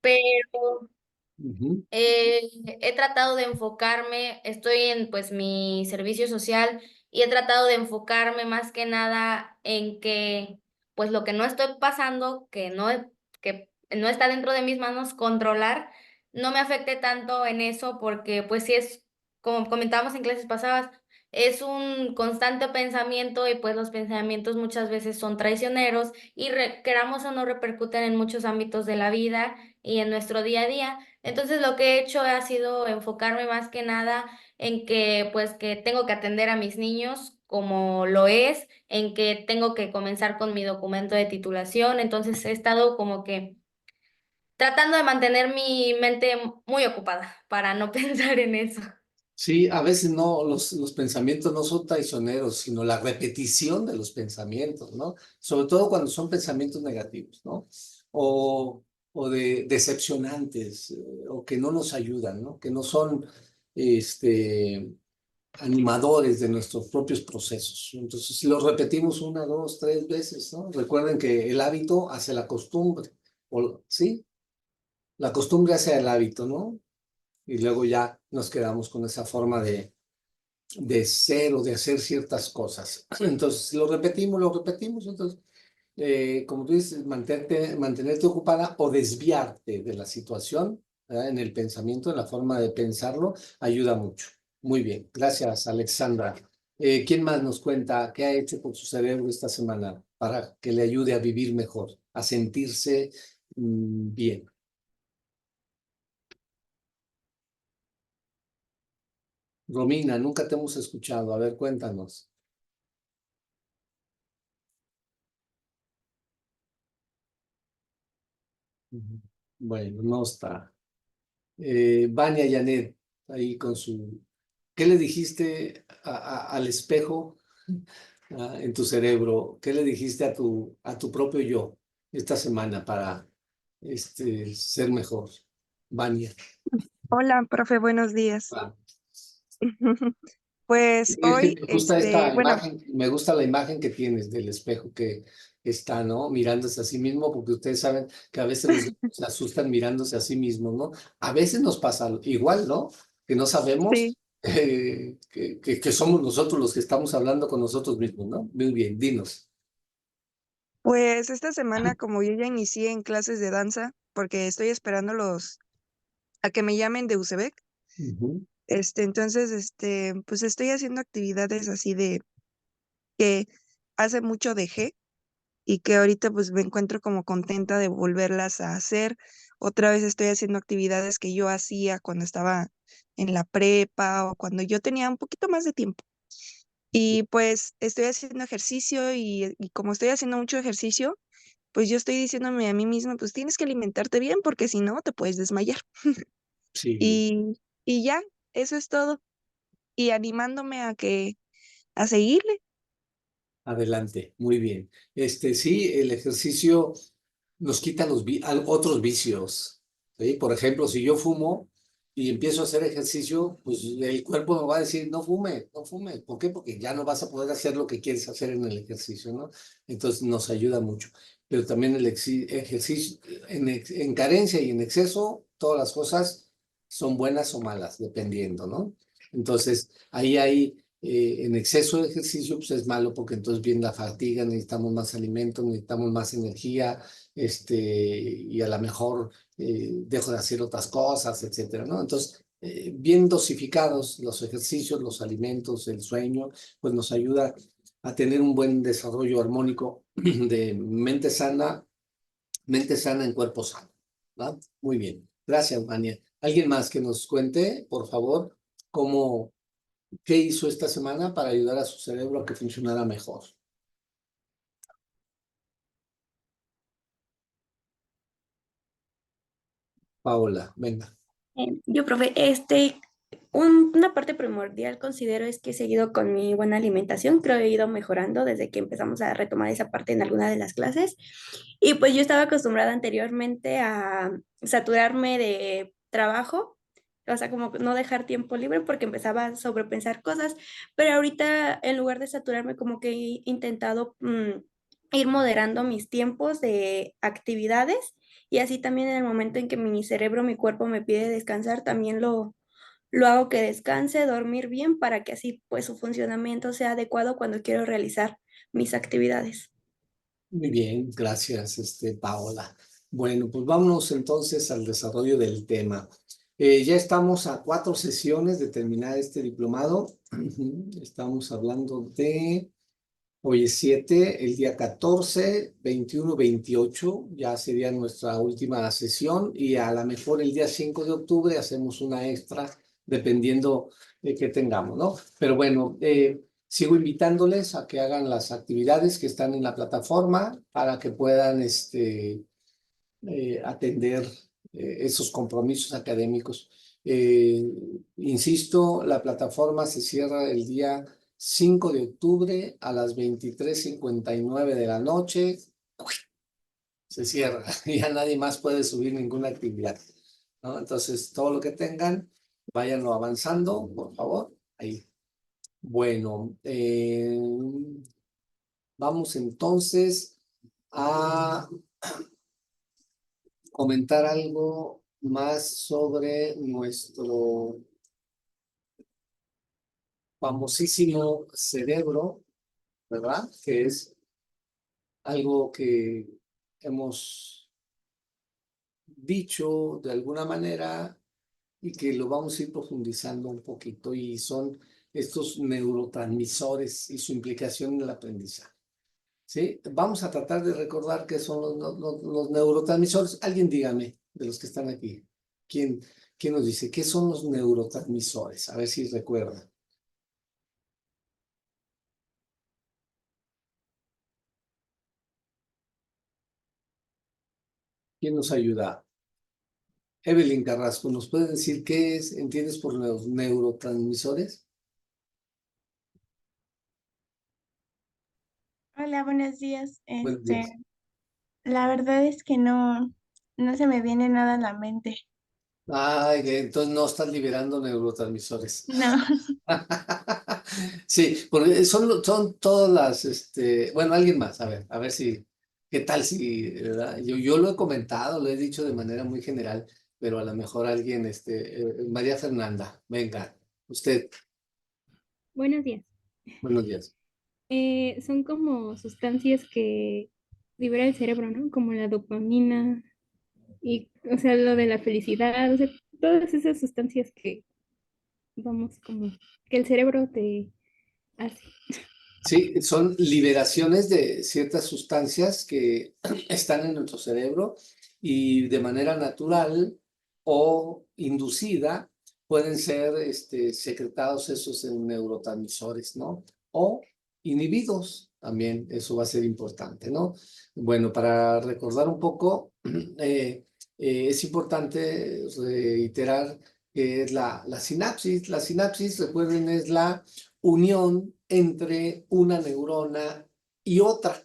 pero Ujú. he tratado de enfocarme, estoy en pues mi servicio social y he tratado de enfocarme más que nada en que pues lo que no estoy pasando, que no está dentro de mis manos controlar, no me afecte tanto en eso porque pues sí es, como comentábamos en clases pasadas, es un constante pensamiento y pues los pensamientos muchas veces son traicioneros y queramos o no repercuten en muchos ámbitos de la vida y en nuestro día a día. Entonces lo que he hecho ha sido enfocarme más que nada en que pues que tengo que atender a mis niños como lo es, en que tengo que comenzar con mi documento de titulación, entonces he estado como que tratando de mantener mi mente muy ocupada para no pensar en eso. Sí, a veces no, los pensamientos no son traicioneros, sino la repetición de los pensamientos, ¿no? Sobre todo cuando son pensamientos negativos, ¿no? O, o de decepcionantes, o que no nos ayudan, ¿no? Que no son, este, animadores de nuestros propios procesos. Entonces, si los repetimos una, dos, tres veces, ¿no? Recuerden que el hábito hace la costumbre, ¿sí? La costumbre hace el hábito, ¿no? Y luego ya nos quedamos con esa forma de ser o de hacer ciertas cosas. Entonces, si lo repetimos, entonces, como tú dices, mantenerte ocupada o desviarte de la situación, ¿verdad? En el pensamiento, en la forma de pensarlo, ayuda mucho. Muy bien, gracias, Alexandra. ¿Quién más nos cuenta qué ha hecho con su cerebro esta semana para que le ayude a vivir mejor, a sentirse bien? Romina, nunca te hemos escuchado. A ver, cuéntanos. Ujú. Bueno, no está. Vania Janet, ahí con su... ¿Qué le dijiste al espejo, en tu cerebro? ¿Qué le dijiste a tu propio yo esta semana para ser mejor? Vania. Hola, profe, buenos días. Ah, Pues es que hoy, me gusta esta bueno, imagen, me gusta la imagen que tienes del espejo que está, ¿no? Mirándose a sí mismo, porque ustedes saben que a veces los niños se asustan mirándose a sí mismos, ¿no? A veces nos pasa igual, ¿no? Que no sí, sabemos que somos nosotros los que estamos hablando con nosotros mismos, ¿no? Muy bien, dinos. pues esta semana como yo ya inicié en clases de danza, porque estoy esperando a que me llamen de UCEBEC, Ujú. entonces, pues estoy haciendo actividades así de que hace mucho dejé y que ahorita pues me encuentro como contenta de volverlas a hacer. Otra vez estoy haciendo actividades que yo hacía cuando estaba en la prepa o cuando yo tenía un poquito más de tiempo. Y pues estoy haciendo ejercicio y como estoy haciendo mucho ejercicio, pues yo estoy diciéndome a mí misma, pues tienes que alimentarte bien porque si no te puedes desmayar. Sí, Y ya, eso es todo. Y animándome a seguirle. adelante, muy bien. Sí, el ejercicio nos quita otros vicios, ¿sí? Por ejemplo, si yo fumo y empiezo a hacer ejercicio, pues el cuerpo me va a decir, no fume, no fume. ¿Por qué? Porque ya no vas a poder hacer lo que quieres hacer en el ejercicio, ¿no? Entonces nos ayuda mucho. Pero también el ejercicio, en carencia y en exceso, todas las cosas son buenas o malas, dependiendo, ¿no? Entonces, ahí hay en exceso de ejercicio, pues es malo porque entonces viene la fatiga, necesitamos más alimento, necesitamos más energía, y a lo mejor dejo de hacer otras cosas, etcétera, ¿no? Entonces, bien dosificados los ejercicios, los alimentos, el sueño, pues nos ayuda a tener un buen desarrollo armónico de mente sana en cuerpo sano, ¿va? Muy bien. Gracias, Mania. ¿Alguien más que nos cuente, por favor, cómo, qué hizo esta semana para ayudar a su cerebro a que funcionara mejor? Paola, venga. Yo, profe, una parte primordial considero es que he seguido con mi buena alimentación, creo que he ido mejorando desde que empezamos a retomar esa parte en alguna de las clases. Y pues yo estaba acostumbrada anteriormente a saturarme de trabajo, o sea, como no dejar tiempo libre porque empezaba a sobrepensar cosas, pero ahorita en lugar de saturarme, como que he intentado ir moderando mis tiempos de actividades y así también en el momento en que mi cerebro, mi cuerpo me pide descansar, también lo hago que descanse, dormir bien para que así pues su funcionamiento sea adecuado cuando quiero realizar mis actividades. Muy bien, gracias, Paola. Bueno, pues vámonos entonces al desarrollo del tema. Ya estamos a 4 sesiones de terminar este diplomado. Estamos hablando de, hoy es 7, el día 14, 21, 28, ya sería nuestra última sesión y a lo mejor el día 5 de octubre hacemos una extra, dependiendo de qué tengamos, ¿no? Pero bueno, sigo invitándoles a que hagan las actividades que están en la plataforma para que puedan atender esos compromisos académicos. Insisto, la plataforma se cierra el día 5 de octubre a las 23:59 de la noche. Se cierra y ya nadie más puede subir ninguna actividad, ¿no? Entonces, todo lo que tengan, váyanlo avanzando, por favor. Ahí. Bueno, vamos entonces a comentar algo más sobre nuestro famosísimo cerebro, ¿verdad? Que es algo que hemos dicho de alguna manera y que lo vamos a ir profundizando un poquito, y son estos neurotransmisores y su implicación en el aprendizaje. ¿Sí? Vamos a tratar de recordar qué son los neurotransmisores. Alguien dígame, de los que están aquí, ¿quién, quién nos dice qué son los neurotransmisores? A ver si recuerdan. ¿Quién nos ayuda? Evelyn Carrasco, ¿nos puedes decir qué es, entiendes por los neurotransmisores? Hola, buenos días. Buenos días. La verdad es que no se me viene nada a la mente. Ay, entonces no estás liberando neurotransmisores. No. Sí, porque son todas las, bueno, alguien más, a ver si, qué tal si, ¿verdad? Yo lo he comentado, lo he dicho de manera muy general, pero a lo mejor alguien, María Fernanda, venga, usted, Buenos días. buenos días. Son como sustancias que libera el cerebro, ¿no? Como la dopamina y, o sea, lo de la felicidad, o sea, todas esas sustancias que, vamos, como que el cerebro te hace. Sí, son liberaciones de ciertas sustancias que están en nuestro cerebro y de manera natural o inducida pueden ser secretados esos en neurotransmisores, ¿no? O inhibidos también, eso va a ser importante, ¿no? Bueno, para recordar un poco, es importante reiterar que es la sinapsis. La sinapsis, recuerden, es la unión entre una neurona y otra,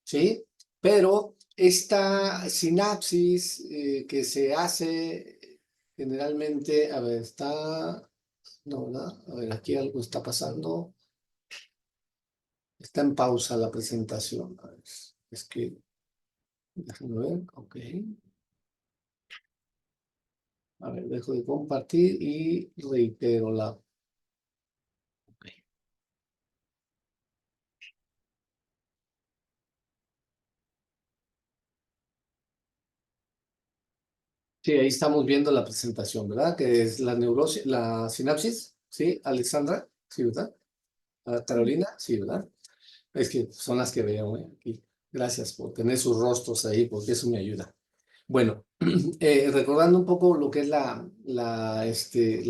¿sí? Pero esta sinapsis que se hace generalmente, a ver, no, ¿verdad? A ver, aquí algo está pasando. Está en pausa la presentación. A ver, es que, déjenme ver, ok. A ver, dejo de compartir y reitero la... ok. Sí, ahí estamos viendo la presentación, ¿verdad? Que es la sinapsis, ¿sí? Alexandra, ¿sí, verdad? Carolina, sí, ¿verdad? Es que son las que veo, aquí. Gracias por tener sus rostros ahí, porque eso me ayuda. Bueno, recordando un poco lo que es la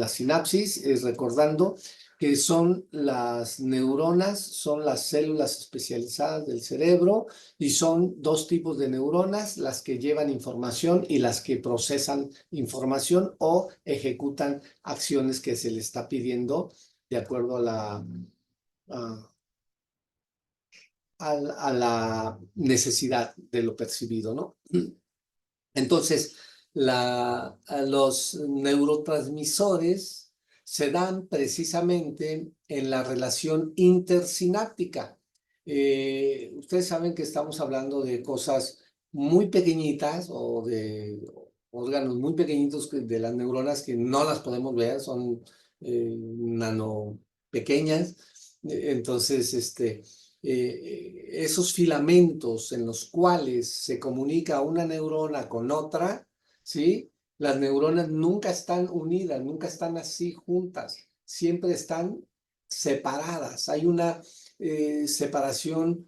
sinapsis, recordando que son las neuronas, son las células especializadas del cerebro y son dos tipos de neuronas, las que llevan información y las que procesan información o ejecutan acciones que se le está pidiendo de acuerdo a, a la necesidad de lo percibido, ¿no? Entonces, los neurotransmisores se dan precisamente en la relación intersináptica. Ustedes saben que estamos hablando de cosas muy pequeñitas o de órganos muy pequeñitos de las neuronas que no las podemos ver, son nano pequeñas. Entonces, esos filamentos en los cuales se comunica una neurona con otra, ¿sí? Las neuronas nunca están unidas, nunca están así juntas, siempre están separadas. Hay una separación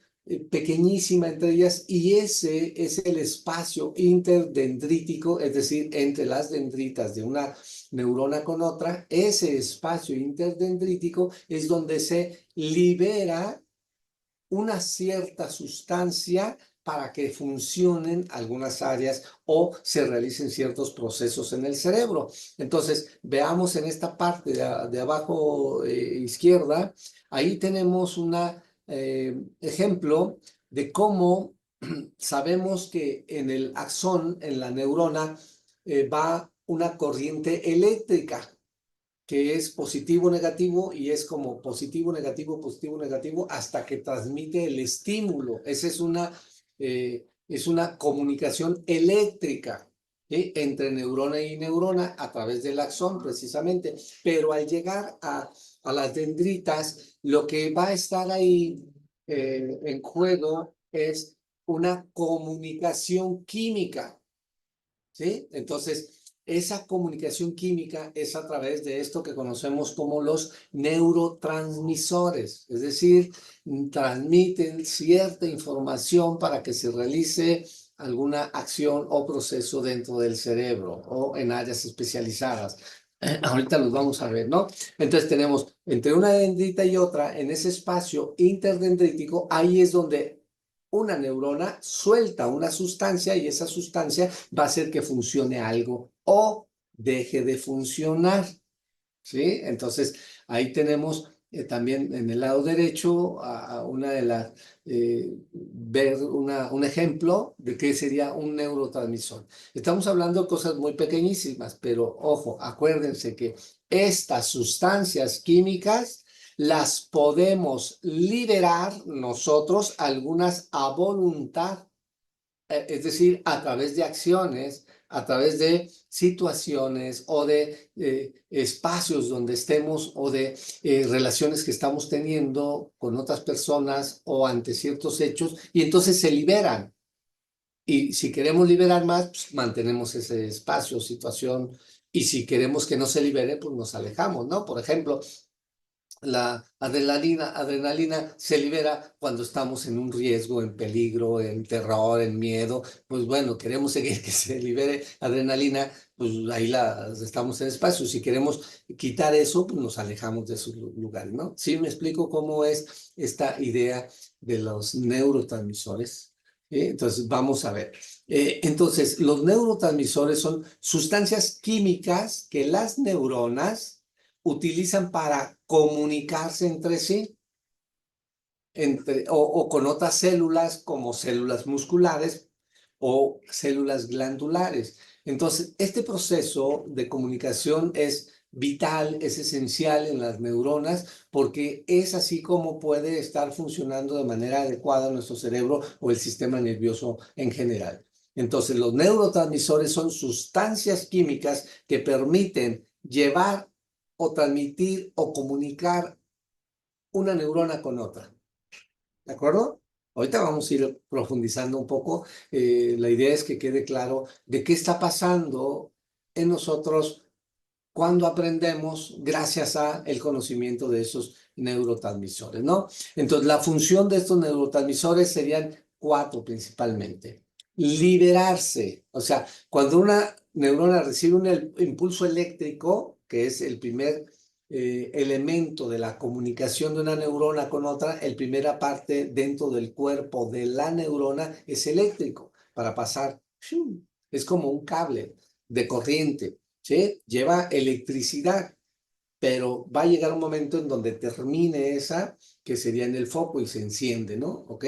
pequeñísima entre ellas y ese es el espacio interdendrítico, es decir, entre las dendritas de una neurona con otra. Ese espacio interdendrítico es donde se libera una cierta sustancia para que funcionen algunas áreas o se realicen ciertos procesos en el cerebro. Entonces, veamos en esta parte de abajo izquierda, ahí tenemos un ejemplo de cómo sabemos que en el axón, en la neurona, va una corriente eléctrica que es positivo, negativo, y es como positivo, negativo, hasta que transmite el estímulo. Esa es una comunicación eléctrica, ¿sí? Entre neurona y neurona a través del axón, precisamente. Pero al llegar a las dendritas, lo que va a estar ahí en juego es una comunicación química, ¿sí? Entonces, esa comunicación química es a través de esto que conocemos como los neurotransmisores, es decir, transmiten cierta información para que se realice alguna acción o proceso dentro del cerebro o en áreas especializadas. Ahorita los vamos a ver, ¿no? Entonces tenemos entre una dendrita y otra, en ese espacio interdendrítico, ahí es donde una neurona suelta una sustancia y esa sustancia va a hacer que funcione algo o deje de funcionar, ¿sí? Entonces, ahí tenemos también en el lado derecho a una de las, ver un ejemplo de qué sería un neurotransmisor. Estamos hablando de cosas muy pequeñísimas, pero ojo, acuérdense que estas sustancias químicas las podemos liberar nosotros, algunas a voluntad, es decir, a través de acciones, a través de situaciones o de espacios donde estemos o de relaciones que estamos teniendo con otras personas o ante ciertos hechos, y entonces se liberan. Y si queremos liberar más, pues mantenemos ese espacio, situación, y si queremos que no se libere, pues nos alejamos, ¿no? Por ejemplo, la adrenalina se libera cuando estamos en un riesgo, en peligro, en terror, en miedo. Pues bueno, queremos seguir que se libere adrenalina, pues ahí estamos en espacio. Si queremos quitar eso, pues nos alejamos de esos lugares, ¿no? ¿Sí me explico cómo es esta idea de los neurotransmisores? Entonces, vamos a ver. Entonces, los neurotransmisores son sustancias químicas que las neuronas utilizan para comunicarse entre sí o con otras células como células musculares o células glandulares. Entonces, este proceso de comunicación es vital, es esencial en las neuronas porque es así como puede estar funcionando de manera adecuada nuestro cerebro o el sistema nervioso en general. Entonces, los neurotransmisores son sustancias químicas que permiten llevar o transmitir o comunicar una neurona con otra. ¿De acuerdo? Ahorita vamos a ir profundizando un poco. La idea es que quede claro de qué está pasando en nosotros cuando aprendemos gracias a el conocimiento de esos neurotransmisores, ¿no? Entonces, la función de estos neurotransmisores serían 4 principalmente. Liberarse, o sea, cuando una neurona recibe un impulso eléctrico, que es el primer elemento de la comunicación de una neurona con otra, el primera parte dentro del cuerpo de la neurona es eléctrico, para pasar, es como un cable de corriente, ¿sí? Lleva electricidad, pero va a llegar un momento en donde termine esa, que sería en el foco y se enciende, ¿no? ¿Ok?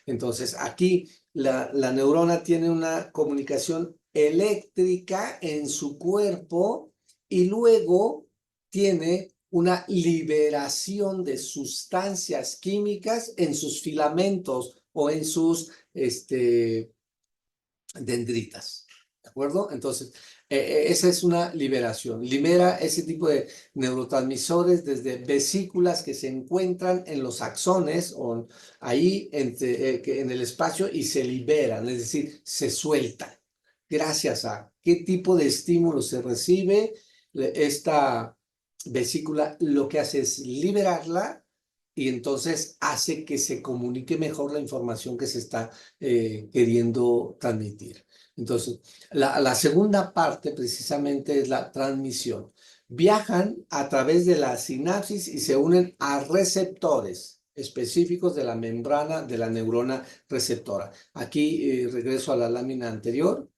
Entonces, aquí la neurona tiene una comunicación eléctrica en su cuerpo y luego tiene una liberación de sustancias químicas en sus filamentos o en sus dendritas. ¿De acuerdo? Entonces, esa es una liberación. Libera ese tipo de neurotransmisores desde vesículas que se encuentran en los axones o ahí en el espacio y se liberan, es decir, se sueltan. Gracias a qué tipo de estímulo se recibe, esta vesícula lo que hace es liberarla y entonces hace que se comunique mejor la información que se está queriendo transmitir. Entonces, la segunda parte precisamente es la transmisión. Viajan a través de la sinapsis y se unen a receptores específicos de la membrana de la neurona receptora. Aquí regreso a la lámina anterior.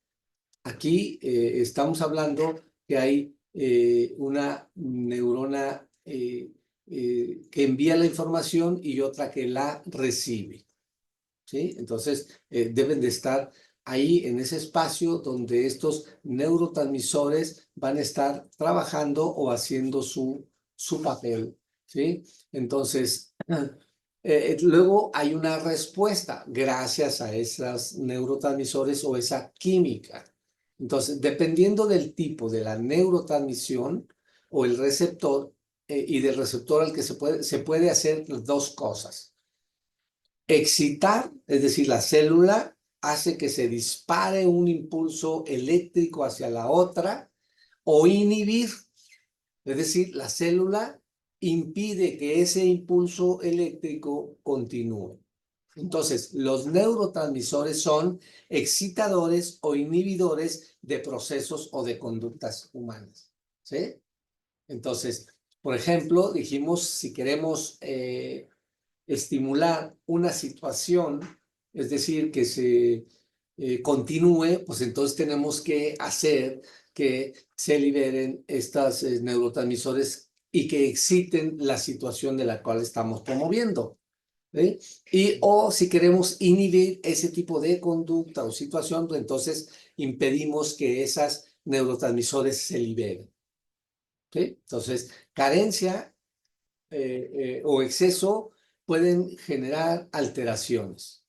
Aquí estamos hablando que hay una neurona que envía la información y otra que la recibe. ¿Sí? Entonces, deben de estar ahí en ese espacio donde estos neurotransmisores van a estar trabajando o haciendo su papel. ¿Sí? Entonces, luego hay una respuesta gracias a esos neurotransmisores o esa química. Entonces, dependiendo del tipo de la neurotransmisión o el receptor y del receptor al que se puede hacer dos cosas. Excitar, es decir, la célula hace que se dispare un impulso eléctrico hacia la otra, o inhibir, es decir, la célula impide que ese impulso eléctrico continúe. Entonces, los neurotransmisores son excitadores o inhibidores de procesos o de conductas humanas. ¿Sí? Entonces, por ejemplo, dijimos, si queremos estimular una situación, es decir, que se continúe, pues entonces tenemos que hacer que se liberen estos neurotransmisores y que exciten la situación de la cual estamos promoviendo. ¿Sí? O si queremos inhibir ese tipo de conducta o situación, pues entonces impedimos que esas neurotransmisores se liberen. ¿Sí? Entonces, carencia o exceso pueden generar alteraciones.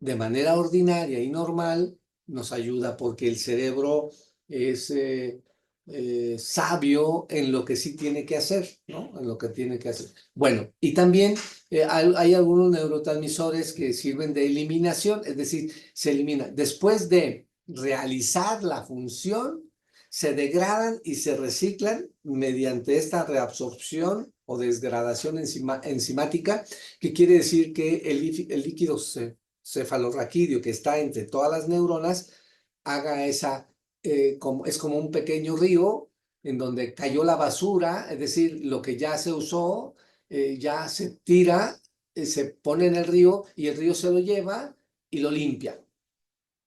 De manera ordinaria y normal nos ayuda porque el cerebro es sabio en lo que sí tiene que hacer, ¿no? En lo que tiene que hacer. Bueno, y también hay algunos neurotransmisores que sirven de eliminación, es decir, se elimina. Después de realizar la función, se degradan y se reciclan mediante esta reabsorción o desgradación enzimática, que quiere decir que el líquido cefalorraquídeo que está entre todas las neuronas haga esa, es como un pequeño río en donde cayó la basura, es decir, lo que ya se usó, ya se tira, se pone en el río y el río se lo lleva y lo limpia.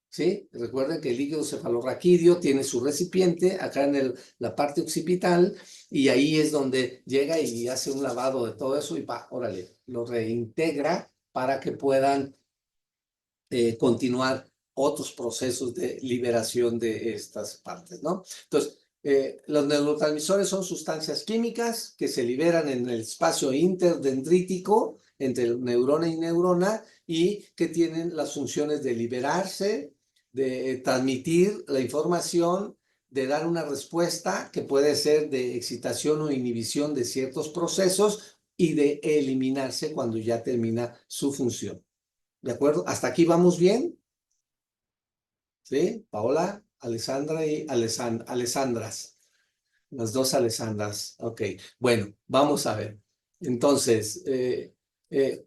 ¿Sí? Recuerden que el líquido cefalorraquídeo tiene su recipiente acá en la parte occipital y ahí es donde llega y hace un lavado de todo eso y órale, lo reintegra para que puedan continuar otros procesos de liberación de estas partes, ¿no? Entonces, los neurotransmisores son sustancias químicas que se liberan en el espacio interdendrítico entre neurona y neurona y que tienen las funciones de liberarse, de transmitir la información, de dar una respuesta que puede ser de excitación o inhibición de ciertos procesos y de eliminarse cuando ya termina su función. ¿De acuerdo? ¿Hasta aquí vamos bien? ¿Sí? Paola, Alessandra y Alessandras. Las dos Alessandras. Ok. Bueno, vamos a ver. Entonces,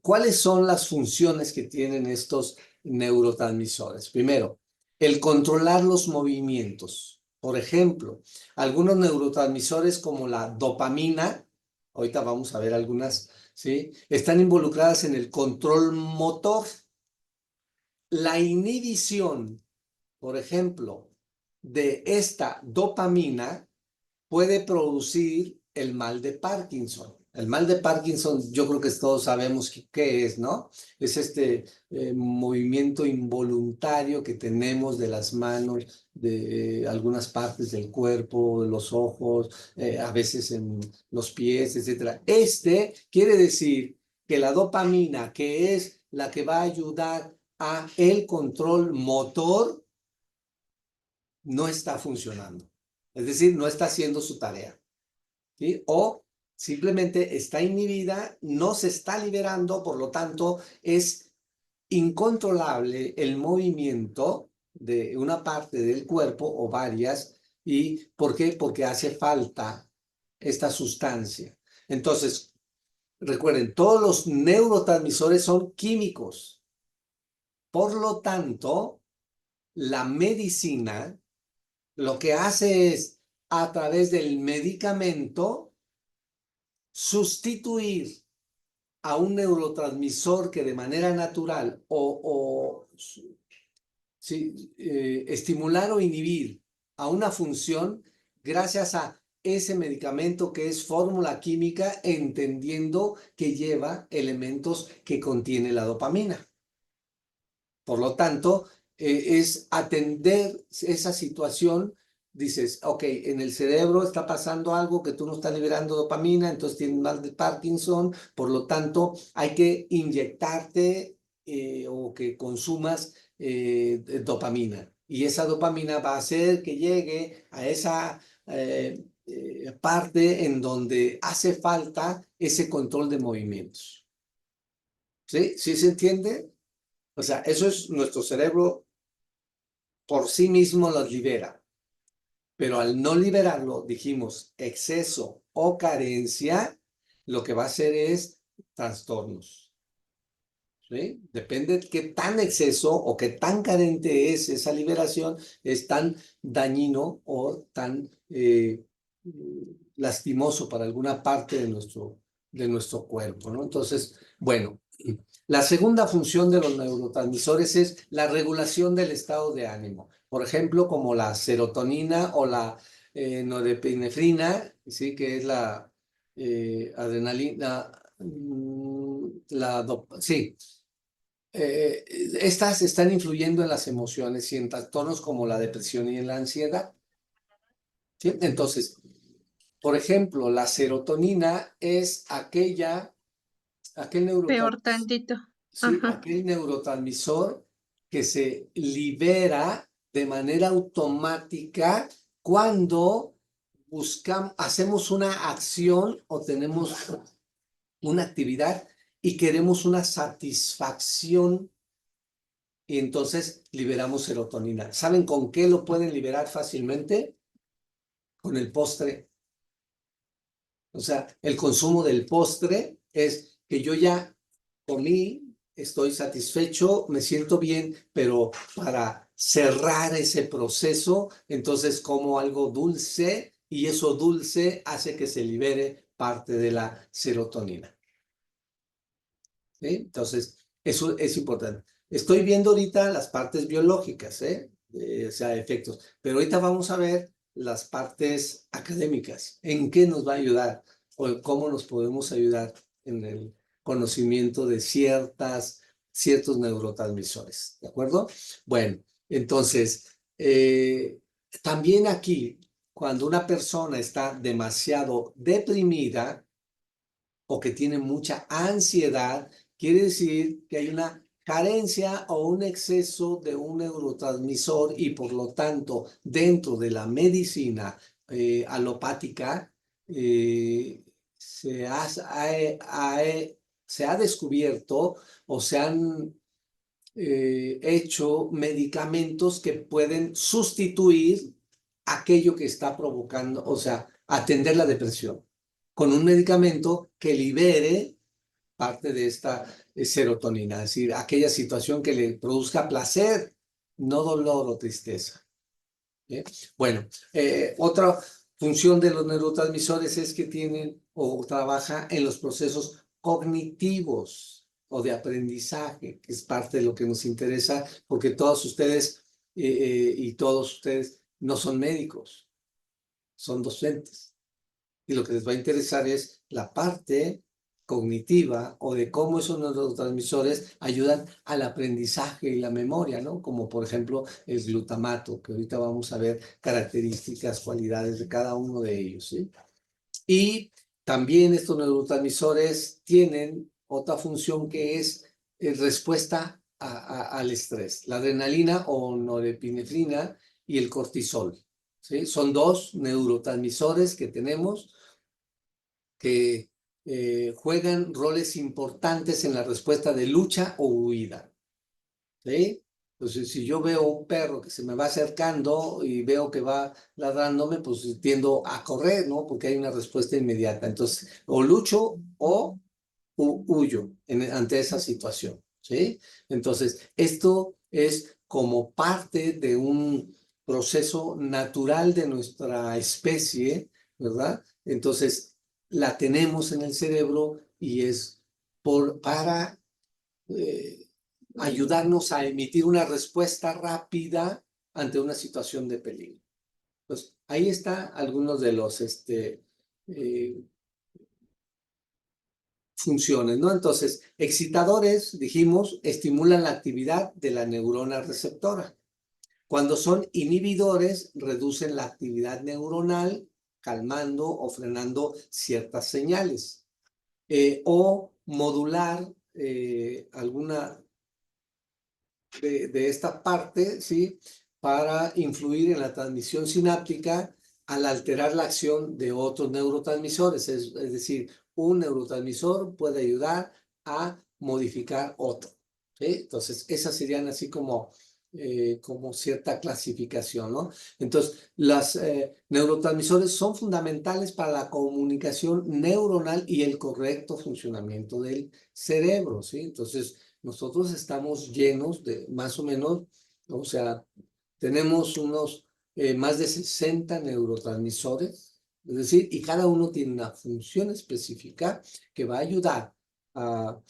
¿cuáles son las funciones que tienen estos neurotransmisores? Primero, el controlar los movimientos. Por ejemplo, algunos neurotransmisores como la dopamina, ahorita vamos a ver algunas, ¿sí? Están involucradas en el control motor. La inhibición, por ejemplo, de esta dopamina puede producir el mal de Parkinson. El mal de Parkinson, yo creo que todos sabemos qué es, ¿no? Es este movimiento involuntario que tenemos de las manos, de algunas partes del cuerpo, de los ojos, a veces en los pies, etc. Este quiere decir que la dopamina, que es la que va a ayudar a el control motor, no está funcionando. Es decir, no está haciendo su tarea. ¿Sí? O simplemente está inhibida, no se está liberando, por lo tanto, es incontrolable el movimiento de una parte del cuerpo o varias. ¿Y por qué? Porque hace falta esta sustancia. Entonces, recuerden, todos los neurotransmisores son químicos. Por lo tanto, la medicina lo que hace es, a través del medicamento, sustituir a un neurotransmisor que de manera natural sí, estimular o inhibir a una función gracias a ese medicamento que es fórmula química, entendiendo que lleva elementos que contiene la dopamina. Por lo tanto, es atender esa situación. Dices, ok, en el cerebro está pasando algo que tú no estás liberando dopamina, entonces tienes mal de Parkinson, por lo tanto, hay que inyectarte o que consumas dopamina. Y esa dopamina va a hacer que llegue a esa parte en donde hace falta ese control de movimientos. ¿Sí? ¿Sí se entiende? O sea, eso es nuestro cerebro por sí mismo los libera. Pero al no liberarlo, dijimos, exceso o carencia, lo que va a hacer es trastornos. ¿Sí? Depende de qué tan exceso o qué tan carente es esa liberación, es tan dañino o tan lastimoso para alguna parte de nuestro cuerpo, ¿no? Entonces, bueno, la segunda función de los neurotransmisores es la regulación del estado de ánimo. Por ejemplo, como la serotonina o la norepinefrina, ¿sí? Que es la adrenalina, sí. Estas están influyendo en las emociones y en trastornos como la depresión y en la ansiedad. ¿Sí? Entonces, por ejemplo, la serotonina es aquel Peor neurotransmisor, tantito. ¿sí? Ajá. Aquel neurotransmisor que se libera de manera automática cuando hacemos una acción o tenemos una actividad y queremos una satisfacción y entonces liberamos serotonina. ¿Saben con qué lo pueden liberar fácilmente? Con el postre. O sea, el consumo del postre es que yo ya comí, estoy satisfecho, me siento bien, pero para cerrar ese proceso, entonces como algo dulce y eso dulce hace que se libere parte de la serotonina. ¿Sí? Entonces, eso es importante. Estoy viendo ahorita las partes biológicas, o sea, efectos, pero ahorita vamos a ver las partes académicas. ¿En qué nos va a ayudar? O cómo nos podemos ayudar en el conocimiento de ciertos neurotransmisores. ¿De acuerdo? Bueno, entonces, también aquí, cuando una persona está demasiado deprimida o que tiene mucha ansiedad, quiere decir que hay una carencia o un exceso de un neurotransmisor y por lo tanto dentro de la medicina alopática se ha descubierto o se han hecho medicamentos que pueden sustituir aquello que está provocando, o sea, atender la depresión con un medicamento que libere parte de esta serotonina, es decir, aquella situación que le produzca placer, no dolor o tristeza. ¿Bien? Bueno, otra función de los neurotransmisores es que tienen o trabaja en los procesos cognitivos o de aprendizaje, que es parte de lo que nos interesa, porque todos ustedes y todos ustedes no son médicos, son docentes. Y lo que les va a interesar es la parte cognitiva o de cómo esos neurotransmisores ayudan al aprendizaje y la memoria, ¿no? Como por ejemplo el glutamato, que ahorita vamos a ver características, cualidades de cada uno de ellos, ¿sí? Y también estos neurotransmisores tienen otra función que es respuesta al estrés. La adrenalina o norepinefrina y el cortisol, ¿sí? Son dos neurotransmisores que tenemos que juegan roles importantes en la respuesta de lucha o huida, ¿sí? Entonces, si yo veo un perro que se me va acercando y veo que va ladrándome, pues tiendo a correr, ¿no? Porque hay una respuesta inmediata. Entonces, o lucho o huyo ante esa situación, ¿sí? Entonces, esto es como parte de un proceso natural de nuestra especie, ¿verdad? Entonces, la tenemos en el cerebro y es para eh, ayudarnos a emitir una respuesta rápida ante una situación de peligro. Pues ahí está algunos de los eh, funciones, ¿no? Entonces, excitadores, dijimos, estimulan la actividad de la neurona receptora. Cuando son inhibidores, reducen la actividad neuronal, calmando o frenando ciertas señales. O modular alguna de esta parte, ¿sí? Para influir en la transmisión sináptica al alterar la acción de otros neurotransmisores. Es decir, un neurotransmisor puede ayudar a modificar otro, ¿sí? Entonces, esas serían así como cierta clasificación, ¿no? Entonces, los neurotransmisores son fundamentales para la comunicación neuronal y el correcto funcionamiento del cerebro, ¿sí? Entonces, nosotros estamos llenos de más o menos, o sea, tenemos unos más de 60 neurotransmisores, es decir, y cada uno tiene una función específica que va a ayudar a,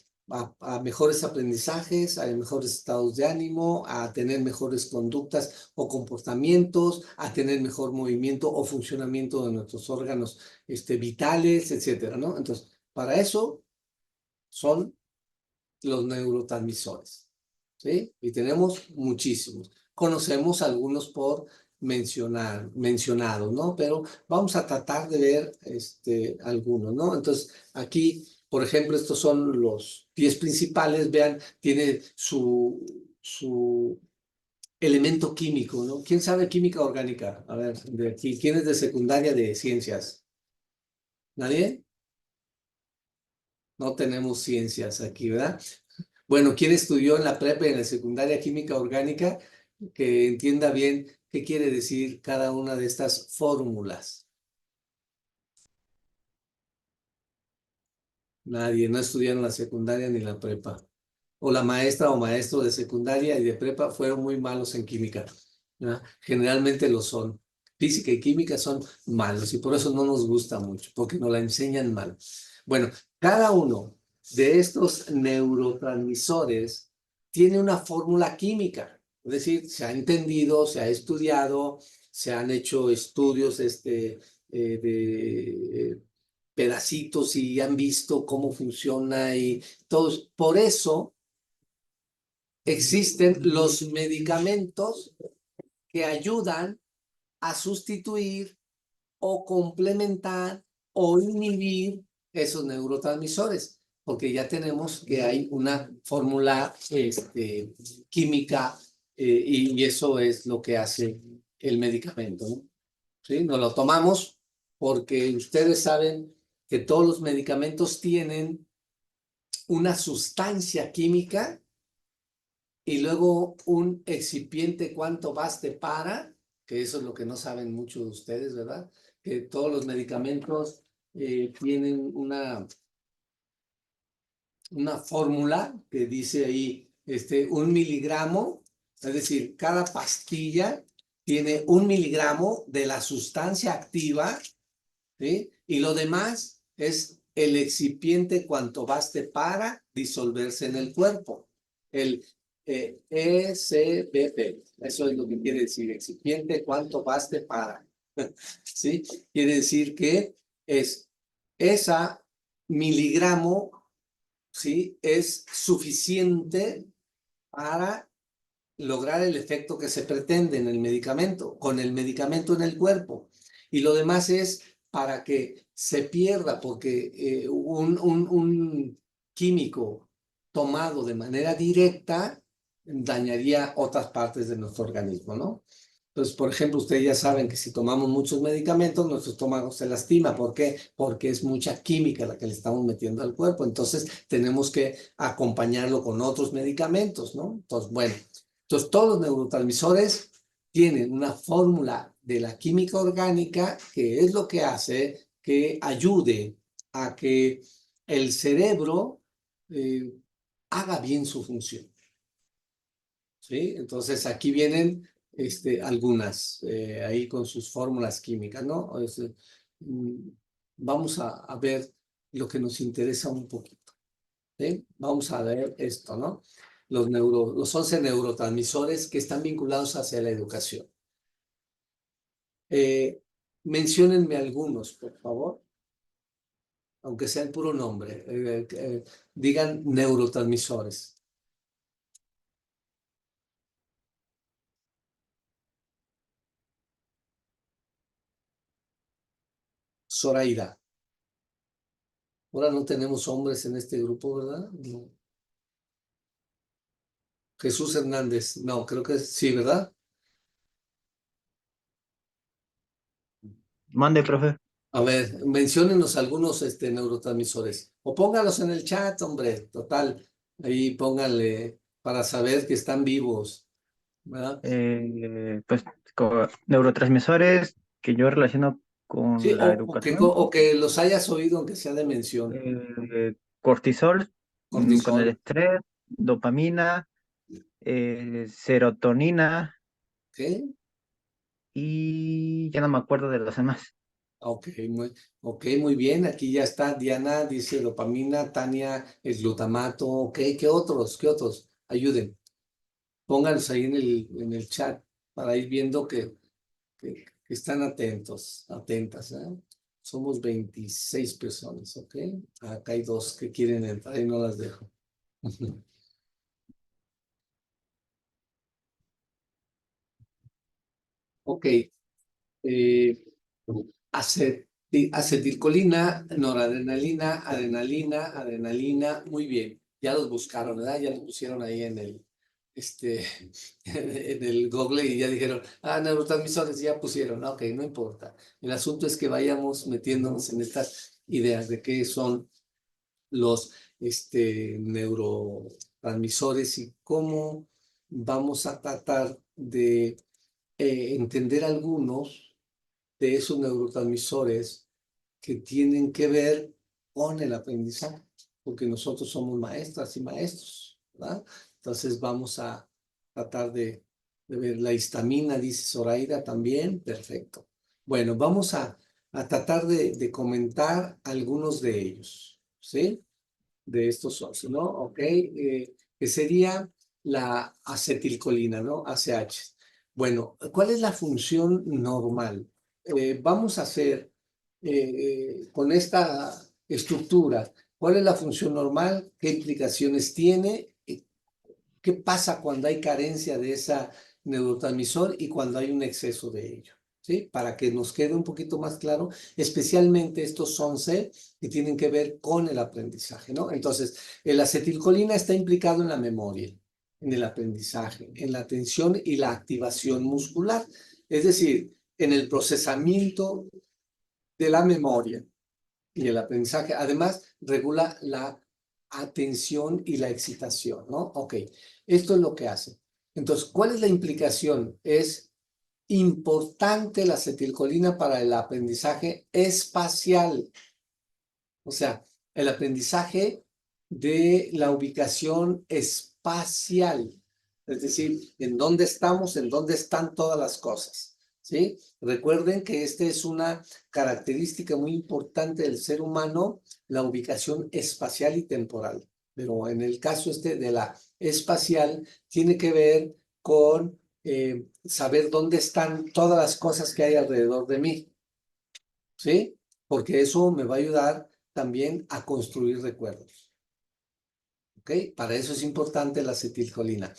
a mejores aprendizajes, a mejores estados de ánimo, a tener mejores conductas o comportamientos, a tener mejor movimiento o funcionamiento de nuestros órganos vitales, etcétera, ¿no? Entonces, para eso son los neurotransmisores, ¿sí? Y tenemos muchísimos. Conocemos algunos por mencionados, ¿no? Pero vamos a tratar de ver algunos, ¿no? Entonces, aquí, por ejemplo, estos son los 10 principales. Vean, tiene su elemento químico, ¿no? ¿Quién sabe química orgánica? A ver, de aquí, ¿quién es de secundaria de ciencias? ¿Nadie? No tenemos ciencias aquí, ¿verdad? Bueno, ¿quién estudió en la prepa y en la secundaria química orgánica? Que entienda bien qué quiere decir cada una de estas fórmulas. Nadie, no estudió en la secundaria ni la prepa. O la maestra o maestro de secundaria y de prepa fueron muy malos en química, ¿verdad? Generalmente lo son. Física y química son malos y por eso no nos gusta mucho, porque nos la enseñan mal. Bueno, cada uno de estos neurotransmisores tiene una fórmula química. Es decir, se ha entendido, se ha estudiado, se han hecho estudios de pedacitos y han visto cómo funciona y todos. Por eso existen los medicamentos que ayudan a sustituir o complementar o inhibir esos neurotransmisores, porque ya tenemos que hay una fórmula química y eso es lo que hace el medicamento, ¿no? ¿Sí? Nos lo tomamos porque ustedes saben que todos los medicamentos tienen una sustancia química y luego un excipiente cuanto baste para, que eso es lo que no saben muchos de ustedes, ¿verdad? Que todos los medicamentos tienen una fórmula que dice ahí 1 miligramo, es decir, cada pastilla tiene 1 miligramo de la sustancia activa, ¿sí? Y lo demás es el excipiente cuanto baste para disolverse en el cuerpo. El ECBP, eso es lo que quiere decir, excipiente cuanto baste para. ¿Sí? Quiere decir que es esa miligramo, ¿sí? Es suficiente para lograr el efecto que se pretende en el medicamento, con el medicamento en el cuerpo. Y lo demás es para que se pierda, porque un químico tomado de manera directa dañaría otras partes de nuestro organismo, ¿no? Entonces, por ejemplo, ustedes ya saben que si tomamos muchos medicamentos, nuestro estómago se lastima. ¿Por qué? Porque es mucha química la que le estamos metiendo al cuerpo. Entonces, tenemos que acompañarlo con otros medicamentos, ¿no? Entonces, bueno, entonces todos los neurotransmisores tienen una fórmula de la química orgánica que es lo que hace que ayude a que el cerebro haga bien su función. ¿Sí? Entonces aquí vienen algunas ahí con sus fórmulas químicas, ¿no? Mm, vamos a ver lo que nos interesa un poquito, ¿sí? Vamos a ver esto, ¿no? Los 11 neurotransmisores que están vinculados hacia la educación. Menciónenme algunos, por favor, aunque sea el puro nombre. Digan neurotransmisores. Zoraida. Ahora no tenemos hombres en este grupo, ¿verdad? No. Jesús Hernández. No, creo que sí, ¿verdad? Mande, profe. A ver, menciónenos algunos neurotransmisores. O póngalos en el chat, hombre. Total. Ahí pónganle para saber que están vivos, ¿verdad? Pues neurotransmisores que yo relaciono Sí, con la educación. o que los hayas oído, aunque sea de mención. Cortisol, con el Cortisol, estrés, dopamina, serotonina ¿ok? y ya no me acuerdo de los demás. Ok, muy bien. Aquí ya está Diana, dice dopamina, Tania, el glutamato. Ok, ¿qué otros? ¿Qué otros? Ayuden. Pónganlos ahí en el chat para ir viendo que están atentos, atentas, ¿eh? Somos 26 personas, ¿ok? Acá hay 2 que quieren entrar y no las dejo. Ok. eh, acetilcolina, noradrenalina, adrenalina, muy bien. Ya los buscaron, ¿verdad? Ya los pusieron ahí en el Google y ya dijeron, neurotransmisores, ya pusieron, ok, no importa. El asunto es que vayamos metiéndonos en estas ideas de qué son los neurotransmisores y cómo vamos a tratar de entender algunos de esos neurotransmisores que tienen que ver con el aprendizaje, porque nosotros somos maestras y maestros, ¿verdad? Entonces vamos a tratar de ver la histamina, dice Zoraida también, perfecto. Bueno, vamos a tratar de comentar algunos de ellos, ¿sí? De estos 11, ¿no? Ok, que sería la acetilcolina, ¿no? ACH. Bueno, ¿cuál es la función normal? Vamos a hacer con esta estructura, ¿cuál es la función normal? ¿Qué implicaciones tiene? ¿Qué pasa cuando hay carencia de ese neurotransmisor y cuando hay un exceso de ello? ¿Sí? Para que nos quede un poquito más claro, especialmente estos 11 que tienen que ver con el aprendizaje, ¿no? Entonces, el acetilcolina está implicado en la memoria, en el aprendizaje, en la atención y la activación muscular, es decir, en el procesamiento de la memoria y el aprendizaje. Además, regula la atención y la excitación, ¿no? Ok, esto es lo que hace. Entonces, ¿cuál es la implicación? Es importante la acetilcolina para el aprendizaje espacial, o sea, el aprendizaje de la ubicación espacial, es decir, en dónde estamos, en dónde están todas las cosas, ¿sí? Recuerden que esta es una característica muy importante del ser humano, la ubicación espacial y temporal, pero en el caso de la espacial, tiene que ver con saber dónde están todas las cosas que hay alrededor de mí, ¿sí? Porque eso me va a ayudar también a construir recuerdos, ¿ok? Para eso es importante la acetilcolina.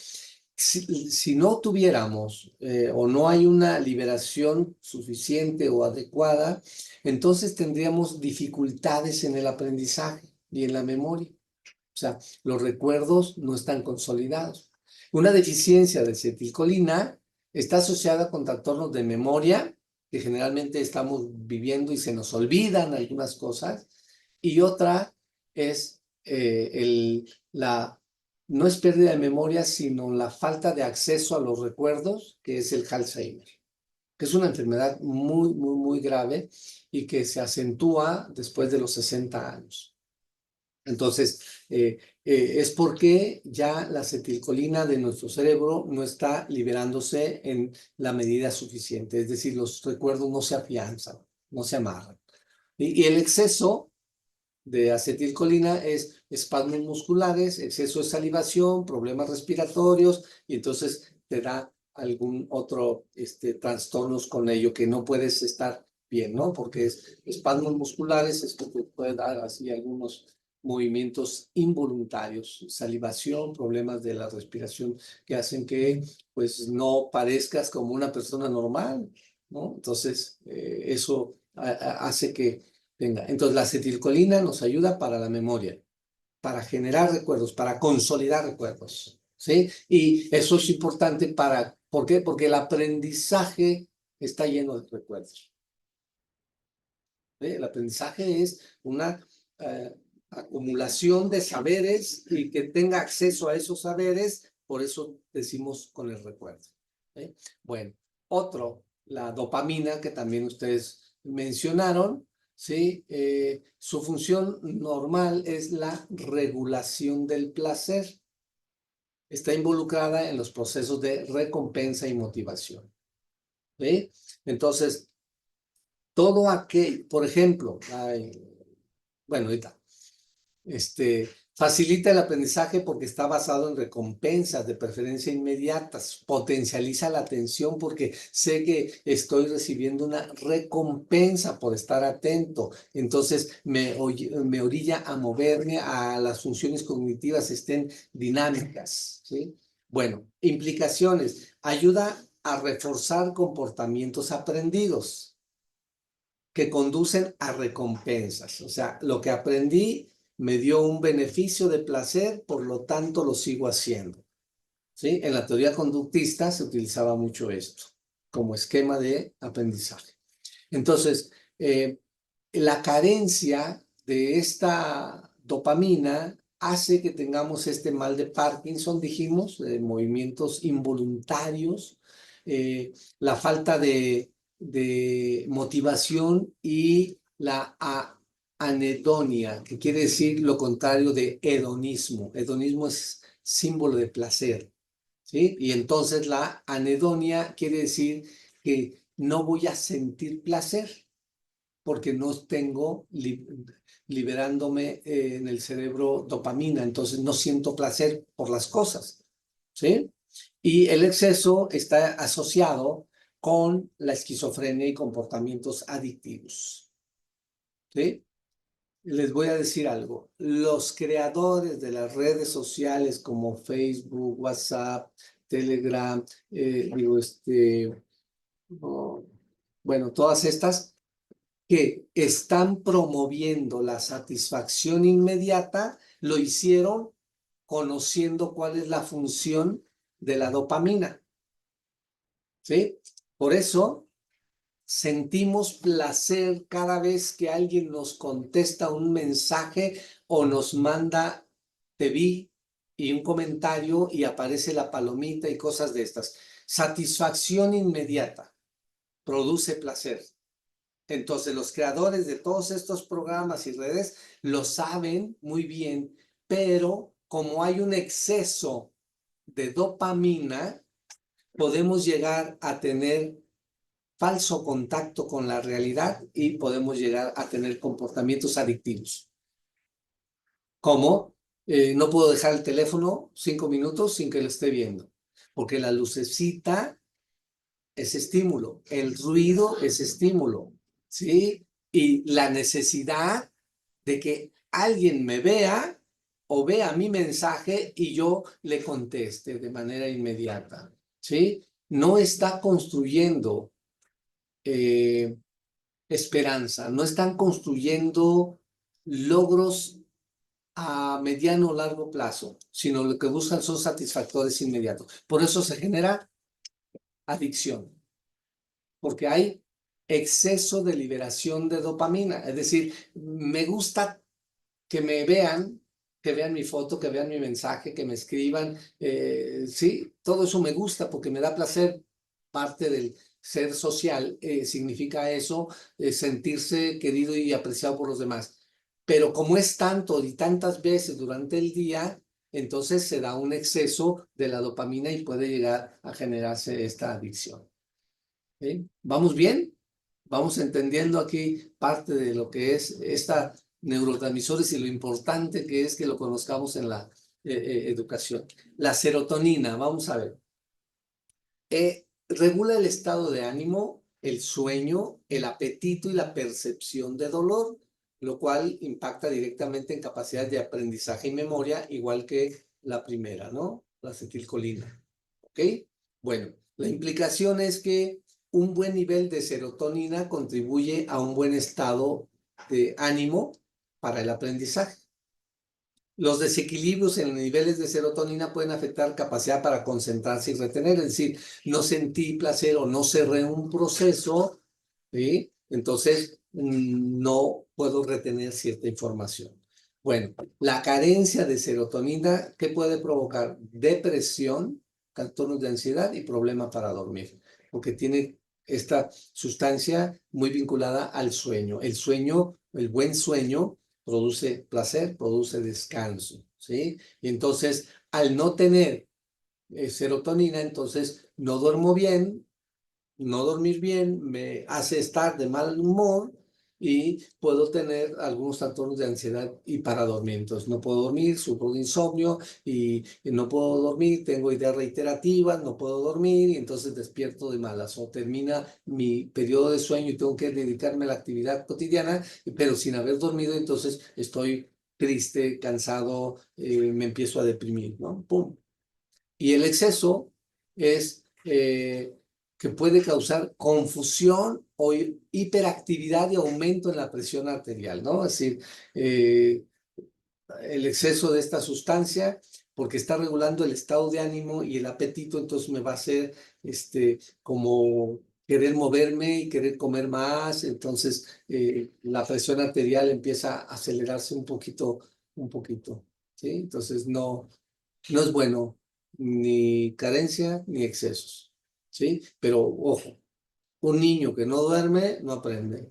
Si no tuviéramos o no hay una liberación suficiente o adecuada, entonces tendríamos dificultades en el aprendizaje y en la memoria. O sea, los recuerdos no están consolidados. Una deficiencia de acetilcolina está asociada con trastornos de memoria, que generalmente estamos viviendo y se nos olvidan algunas cosas, y otra es no es pérdida de memoria, sino la falta de acceso a los recuerdos, que es el Alzheimer, que es una enfermedad muy, muy, muy grave y que se acentúa después de los 60 años. Entonces, es porque ya la acetilcolina de nuestro cerebro no está liberándose en la medida suficiente, es decir, los recuerdos no se afianzan, no se amarran. Y el exceso de acetilcolina es espasmos musculares, exceso de salivación, problemas respiratorios, y entonces te da algún otro trastornos con ello que no puedes estar bien, ¿no? Porque es espasmos musculares, esto te puede dar así algunos movimientos involuntarios, salivación, problemas de la respiración que hacen que pues no parezcas como una persona normal, ¿no? Entonces, eso hace que venga. Entonces, la acetilcolina nos ayuda para la memoria, para generar recuerdos, para consolidar recuerdos, ¿sí? Y eso es importante ¿por qué? Porque el aprendizaje está lleno de recuerdos. ¿Sí? El aprendizaje es una acumulación de saberes y que tenga acceso a esos saberes, por eso decimos con el recuerdo. ¿Sí? Bueno, la dopamina que también ustedes mencionaron, ¿sí? Su función normal es la regulación del placer. Está involucrada en los procesos de recompensa y motivación. ¿Sí? Entonces, todo aquel, por ejemplo, bueno, ahorita, facilita el aprendizaje porque está basado en recompensas de preferencia inmediatas, potencializa la atención porque sé que estoy recibiendo una recompensa por estar atento, entonces me orilla a moverme a las funciones cognitivas estén dinámicas, ¿sí? Bueno, implicaciones, ayuda a reforzar comportamientos aprendidos que conducen a recompensas. O sea, lo que aprendí me dio un beneficio de placer, por lo tanto lo sigo haciendo. ¿Sí? En la teoría conductista se utilizaba mucho esto como esquema de aprendizaje. Entonces, la carencia de esta dopamina hace que tengamos este mal de Parkinson, dijimos, de movimientos involuntarios, la falta de motivación y la anedonia, que quiere decir lo contrario de hedonismo. Hedonismo es símbolo de placer, ¿sí? Y entonces la anedonia quiere decir que no voy a sentir placer porque no tengo liberándome en el cerebro dopamina, entonces no siento placer por las cosas, ¿sí? Y el exceso está asociado con la esquizofrenia y comportamientos adictivos, ¿sí? Les voy a decir algo. Los creadores de las redes sociales como Facebook, WhatsApp, Telegram, bueno, todas estas que están promoviendo la satisfacción inmediata, lo hicieron conociendo cuál es la función de la dopamina, ¿sí? Por eso sentimos placer cada vez que alguien nos contesta un mensaje o nos manda te vi y un comentario y aparece la palomita y cosas de estas. Satisfacción inmediata produce placer. Entonces, los creadores de todos estos programas y redes lo saben muy bien, pero como hay un exceso de dopamina, podemos llegar a tener falso contacto con la realidad y podemos llegar a tener comportamientos adictivos. Como no puedo dejar el teléfono 5 minutos sin que lo esté viendo, porque la lucecita es estímulo, el ruido es estímulo, ¿sí? Y la necesidad de que alguien me vea o vea mi mensaje y yo le conteste de manera inmediata, ¿sí? No está construyendo esperanza, no están construyendo logros a mediano o largo plazo, sino lo que buscan son satisfactores inmediatos. Por eso se genera adicción, porque hay exceso de liberación de dopamina. Es decir, me gusta que me vean, que vean mi foto, que vean mi mensaje, que me escriban. Sí, todo eso me gusta porque me da placer. Parte del ser social significa eso, sentirse querido y apreciado por los demás. Pero como es tanto y tantas veces durante el día, entonces se da un exceso de la dopamina y puede llegar a generarse esta adicción. ¿Sí? ¿Vamos bien? Vamos entendiendo aquí parte de lo que es esta neurotransmisores y lo importante que es que lo conozcamos en la educación. La serotonina, vamos a ver. Regula el estado de ánimo, el sueño, el apetito y la percepción de dolor, lo cual impacta directamente en capacidades de aprendizaje y memoria, igual que la primera, ¿no? La acetilcolina. ¿Ok? Bueno, la implicación es que un buen nivel de serotonina contribuye a un buen estado de ánimo para el aprendizaje. Los desequilibrios en los niveles de serotonina pueden afectar capacidad para concentrarse y retener, es decir, no sentí placer o no cerré un proceso, ¿sí? Entonces no puedo retener cierta información. Bueno, la carencia de serotonina, ¿qué puede provocar? Depresión, trastornos de ansiedad y problemas para dormir, porque tiene esta sustancia muy vinculada al sueño. El sueño, el buen sueño, produce placer, produce descanso, ¿sí? Y entonces, al no tener serotonina, entonces no duermo bien, no dormir bien me hace estar de mal humor y puedo tener algunos trastornos de ansiedad y para dormir. Entonces no puedo dormir, sufro de insomnio y no puedo dormir, tengo ideas reiterativas, no puedo dormir y entonces despierto de malas o termina mi periodo de sueño y tengo que dedicarme a la actividad cotidiana, pero sin haber dormido, entonces estoy triste, cansado, me empiezo a deprimir, ¿no? ¡Pum! Y el exceso es que puede causar confusión o hiperactividad y aumento en la presión arterial, ¿no? Es decir, el exceso de esta sustancia, porque está regulando el estado de ánimo y el apetito, entonces me va a hacer como querer moverme y querer comer más, entonces la presión arterial empieza a acelerarse un poquito, ¿sí? Entonces no es bueno ni carencia ni excesos, ¿sí? Pero ojo, un niño que no duerme no aprende.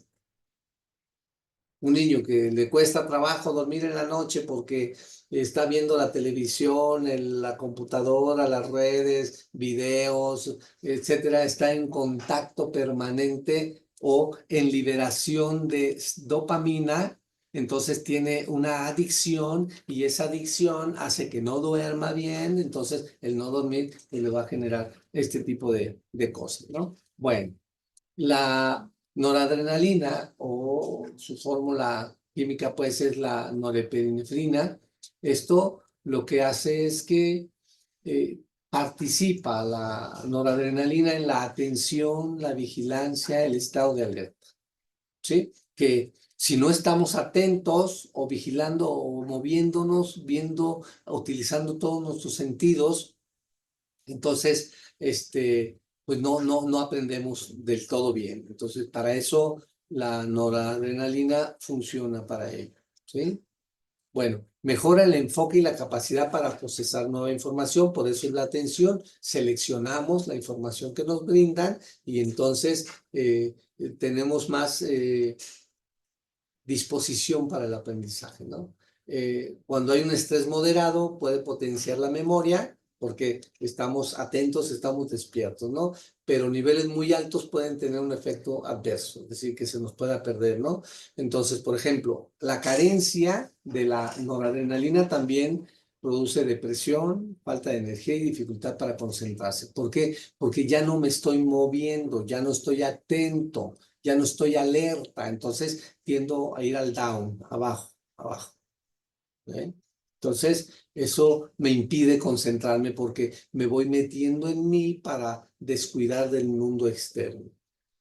Un niño que le cuesta trabajo dormir en la noche porque está viendo la televisión, la computadora, las redes, videos, etcétera, está en contacto permanente o en liberación de dopamina, entonces tiene una adicción y esa adicción hace que no duerma bien, entonces el no dormir le va a generar este tipo de cosas, ¿no? Bueno. La noradrenalina o su fórmula química pues es la norepinefrina. Esto lo que hace es que participa la noradrenalina en la atención, la vigilancia, el estado de alerta. ¿Sí? Que si no estamos atentos o vigilando o moviéndonos, viendo, utilizando todos nuestros sentidos, entonces, pues no aprendemos del todo bien. Entonces, para eso la noradrenalina funciona para ello, ¿sí? Bueno, mejora el enfoque y la capacidad para procesar nueva información, por eso es la atención, seleccionamos la información que nos brindan y entonces tenemos más disposición para el aprendizaje, ¿no? Cuando hay un estrés moderado puede potenciar la memoria porque estamos atentos, estamos despiertos, ¿no? Pero niveles muy altos pueden tener un efecto adverso, es decir, que se nos pueda perder, ¿no? Entonces, por ejemplo, la carencia de la noradrenalina también produce depresión, falta de energía y dificultad para concentrarse. ¿Por qué? Porque ya no me estoy moviendo, ya no estoy atento, ya no estoy alerta, entonces tiendo a ir al down, abajo, abajo. ¿Eh? Entonces, eso me impide concentrarme porque me voy metiendo en mí para descuidar del mundo externo.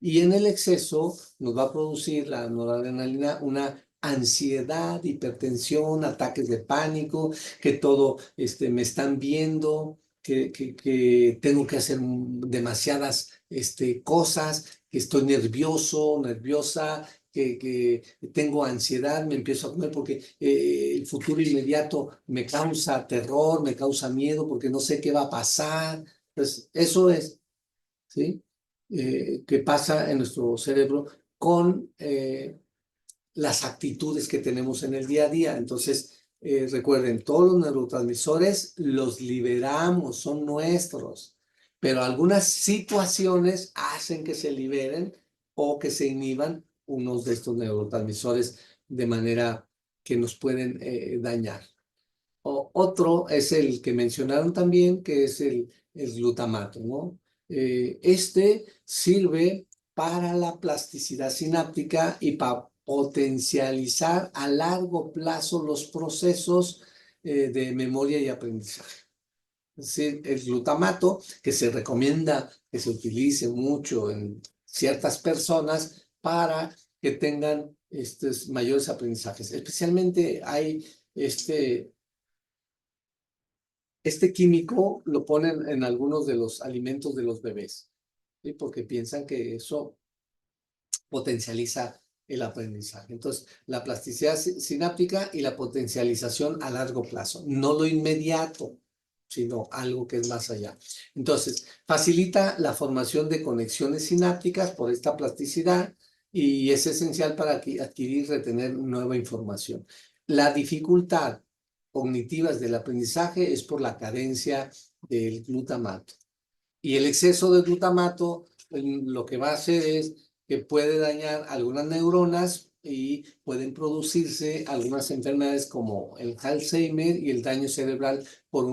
Y en el exceso nos va a producir la noradrenalina una ansiedad, hipertensión, ataques de pánico, que todo me están viendo, que tengo que hacer demasiadas cosas, que estoy nervioso, nerviosa, que tengo ansiedad, me empiezo a comer porque el futuro inmediato me causa terror, me causa miedo porque no sé qué va a pasar. Pues eso es, ¿sí? Que pasa en nuestro cerebro con las actitudes que tenemos en el día a día. Entonces, recuerden, todos los neurotransmisores los liberamos, son nuestros, pero algunas situaciones hacen que se liberen o que se inhiban unos de estos neurotransmisores de manera que nos pueden dañar. Otro es el que mencionaron también, que es el glutamato, ¿no? Este sirve para la plasticidad sináptica y para potencializar a largo plazo los procesos de memoria y aprendizaje. Es decir, el glutamato, que se recomienda que se utilice mucho en ciertas personas para que tengan estos mayores aprendizajes. Especialmente hay este químico lo ponen en algunos de los alimentos de los bebés, ¿sí? Porque piensan que eso potencializa el aprendizaje. Entonces, la plasticidad sináptica y la potencialización a largo plazo, no lo inmediato, sino algo que es más allá. Entonces, facilita la formación de conexiones sinápticas por esta plasticidad y es esencial para adquirir y retener nueva información. La dificultad cognitivas del aprendizaje es por la carencia del glutamato. Y el exceso de glutamato lo que va a hacer es que puede dañar algunas neuronas y pueden producirse algunas enfermedades como el Alzheimer y el daño cerebral por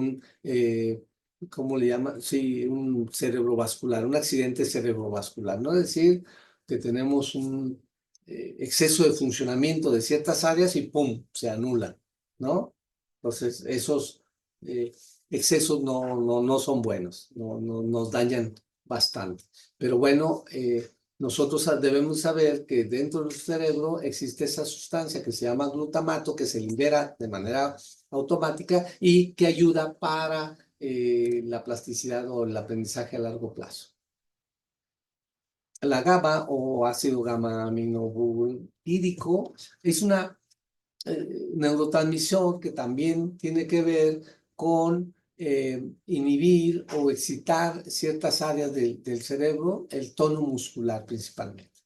¿cómo le llama? Sí, un cerebrovascular, un accidente cerebrovascular, ¿no? Es decir, que tenemos un exceso de funcionamiento de ciertas áreas y ¡pum!, se anula, ¿no? Entonces, esos excesos no son buenos, nos dañan bastante. Pero bueno, nosotros debemos saber que dentro del cerebro existe esa sustancia que se llama glutamato, que se libera de manera automática y que ayuda para la plasticidad o el aprendizaje a largo plazo. La GABA o ácido gamma aminobutírico es una neurotransmisor que también tiene que ver con inhibir o excitar ciertas áreas del cerebro, el tono muscular principalmente.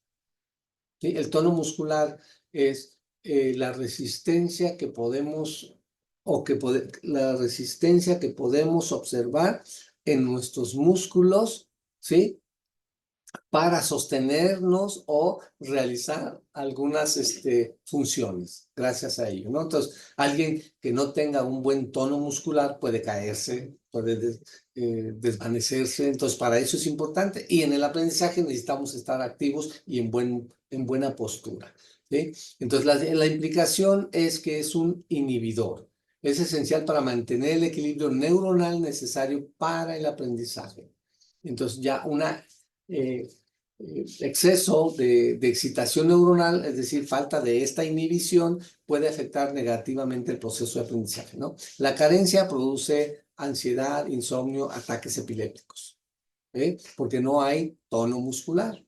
¿Sí? El tono muscular es la resistencia que podemos la resistencia que podemos observar en nuestros músculos, ¿sí? Para sostenernos o realizar algunas funciones gracias a ello, ¿no? Entonces, alguien que no tenga un buen tono muscular puede caerse, puede desvanecerse, entonces para eso es importante. Y en el aprendizaje necesitamos estar activos y en buena postura, ¿sí? Entonces, la implicación es que es un inhibidor. Es esencial para mantener el equilibrio neuronal necesario para el aprendizaje. Entonces, ya exceso de excitación neuronal, es decir, falta de esta inhibición, puede afectar negativamente el proceso de aprendizaje, ¿no? La carencia produce ansiedad, insomnio, ataques epilépticos, porque no hay tono muscular,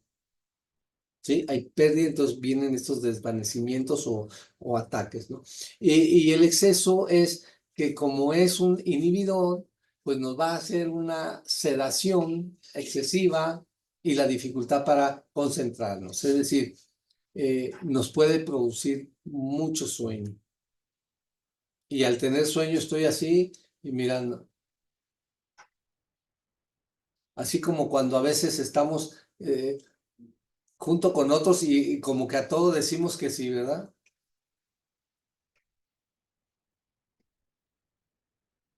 ¿sí? Hay pérdida, entonces vienen estos desvanecimientos o ataques, ¿no? Y el exceso es que como es un inhibidor, pues nos va a hacer una sedación excesiva y la dificultad para concentrarnos. Es decir, nos puede producir mucho sueño. Y al tener sueño estoy así y mirando. Así como cuando a veces estamos junto con otros y como que a todo decimos que sí, ¿verdad?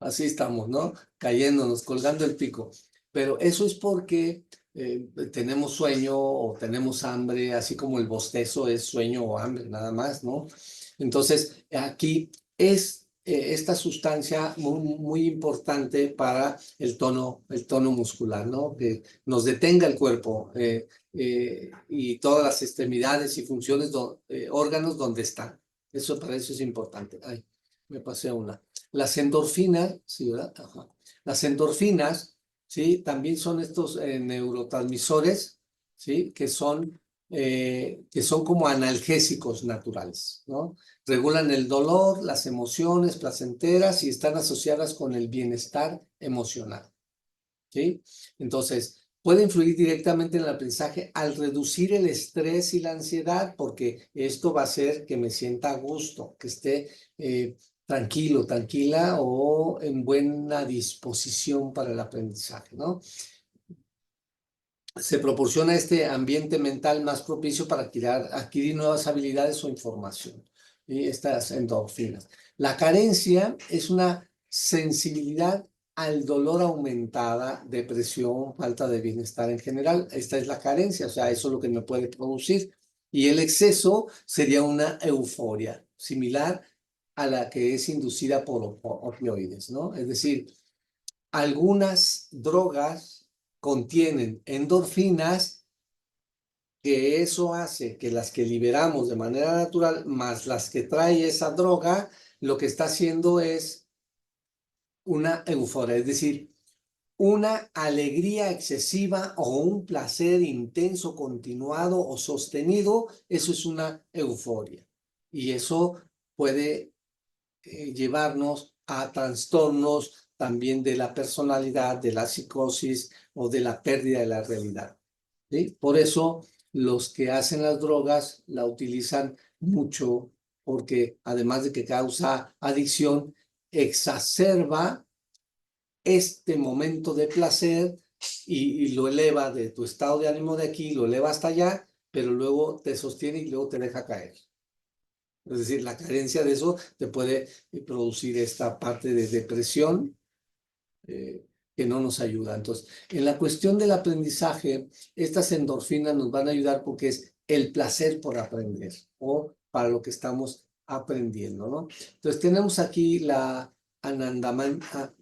Así estamos, ¿no? Cayéndonos, colgando el pico. Pero eso es porque tenemos sueño o tenemos hambre, así como el bostezo es sueño o hambre, nada más, ¿no? Entonces, aquí es esta sustancia muy importante para el tono muscular, ¿no? Que nos detenga el cuerpo y todas las extremidades y funciones, órganos donde están. Para eso es importante. Ay. Me pasé una. Las endorfinas, sí, ¿verdad? Ajá. Las endorfinas, sí, también son estos neurotransmisores, sí, que son como analgésicos naturales, ¿no? Regulan el dolor, las emociones placenteras y están asociadas con el bienestar emocional, ¿sí? Entonces, puede influir directamente en el aprendizaje al reducir el estrés y la ansiedad, porque esto va a hacer que me sienta a gusto, que esté tranquilo, tranquila o en buena disposición para el aprendizaje, ¿no? Se proporciona este ambiente mental más propicio para adquirir nuevas habilidades o información. Y estas endorfinas. La carencia es una sensibilidad al dolor aumentada, depresión, falta de bienestar en general. Esta es la carencia, o sea, eso es lo que me puede producir. Y el exceso sería una euforia, similar a la que es inducida por opioides, ¿no? Es decir, algunas drogas contienen endorfinas, que eso hace que las que liberamos de manera natural, más las que trae esa droga, lo que está haciendo es una euforia, es decir, una alegría excesiva o un placer intenso, continuado o sostenido. Eso es una euforia. Y eso puede llevarnos a trastornos también de la personalidad, de la psicosis o de la pérdida de la realidad, ¿sí? Por eso los que hacen las drogas la utilizan mucho, porque además de que causa adicción, exacerba este momento de placer y lo eleva de tu estado de ánimo de aquí, lo eleva hasta allá, pero luego te sostiene y luego te deja caer. Es decir, la carencia de eso te puede producir esta parte de depresión que no nos ayuda. Entonces, en la cuestión del aprendizaje, estas endorfinas nos van a ayudar porque es el placer por aprender o para lo que estamos aprendiendo, ¿no? Entonces, tenemos aquí la anandamina,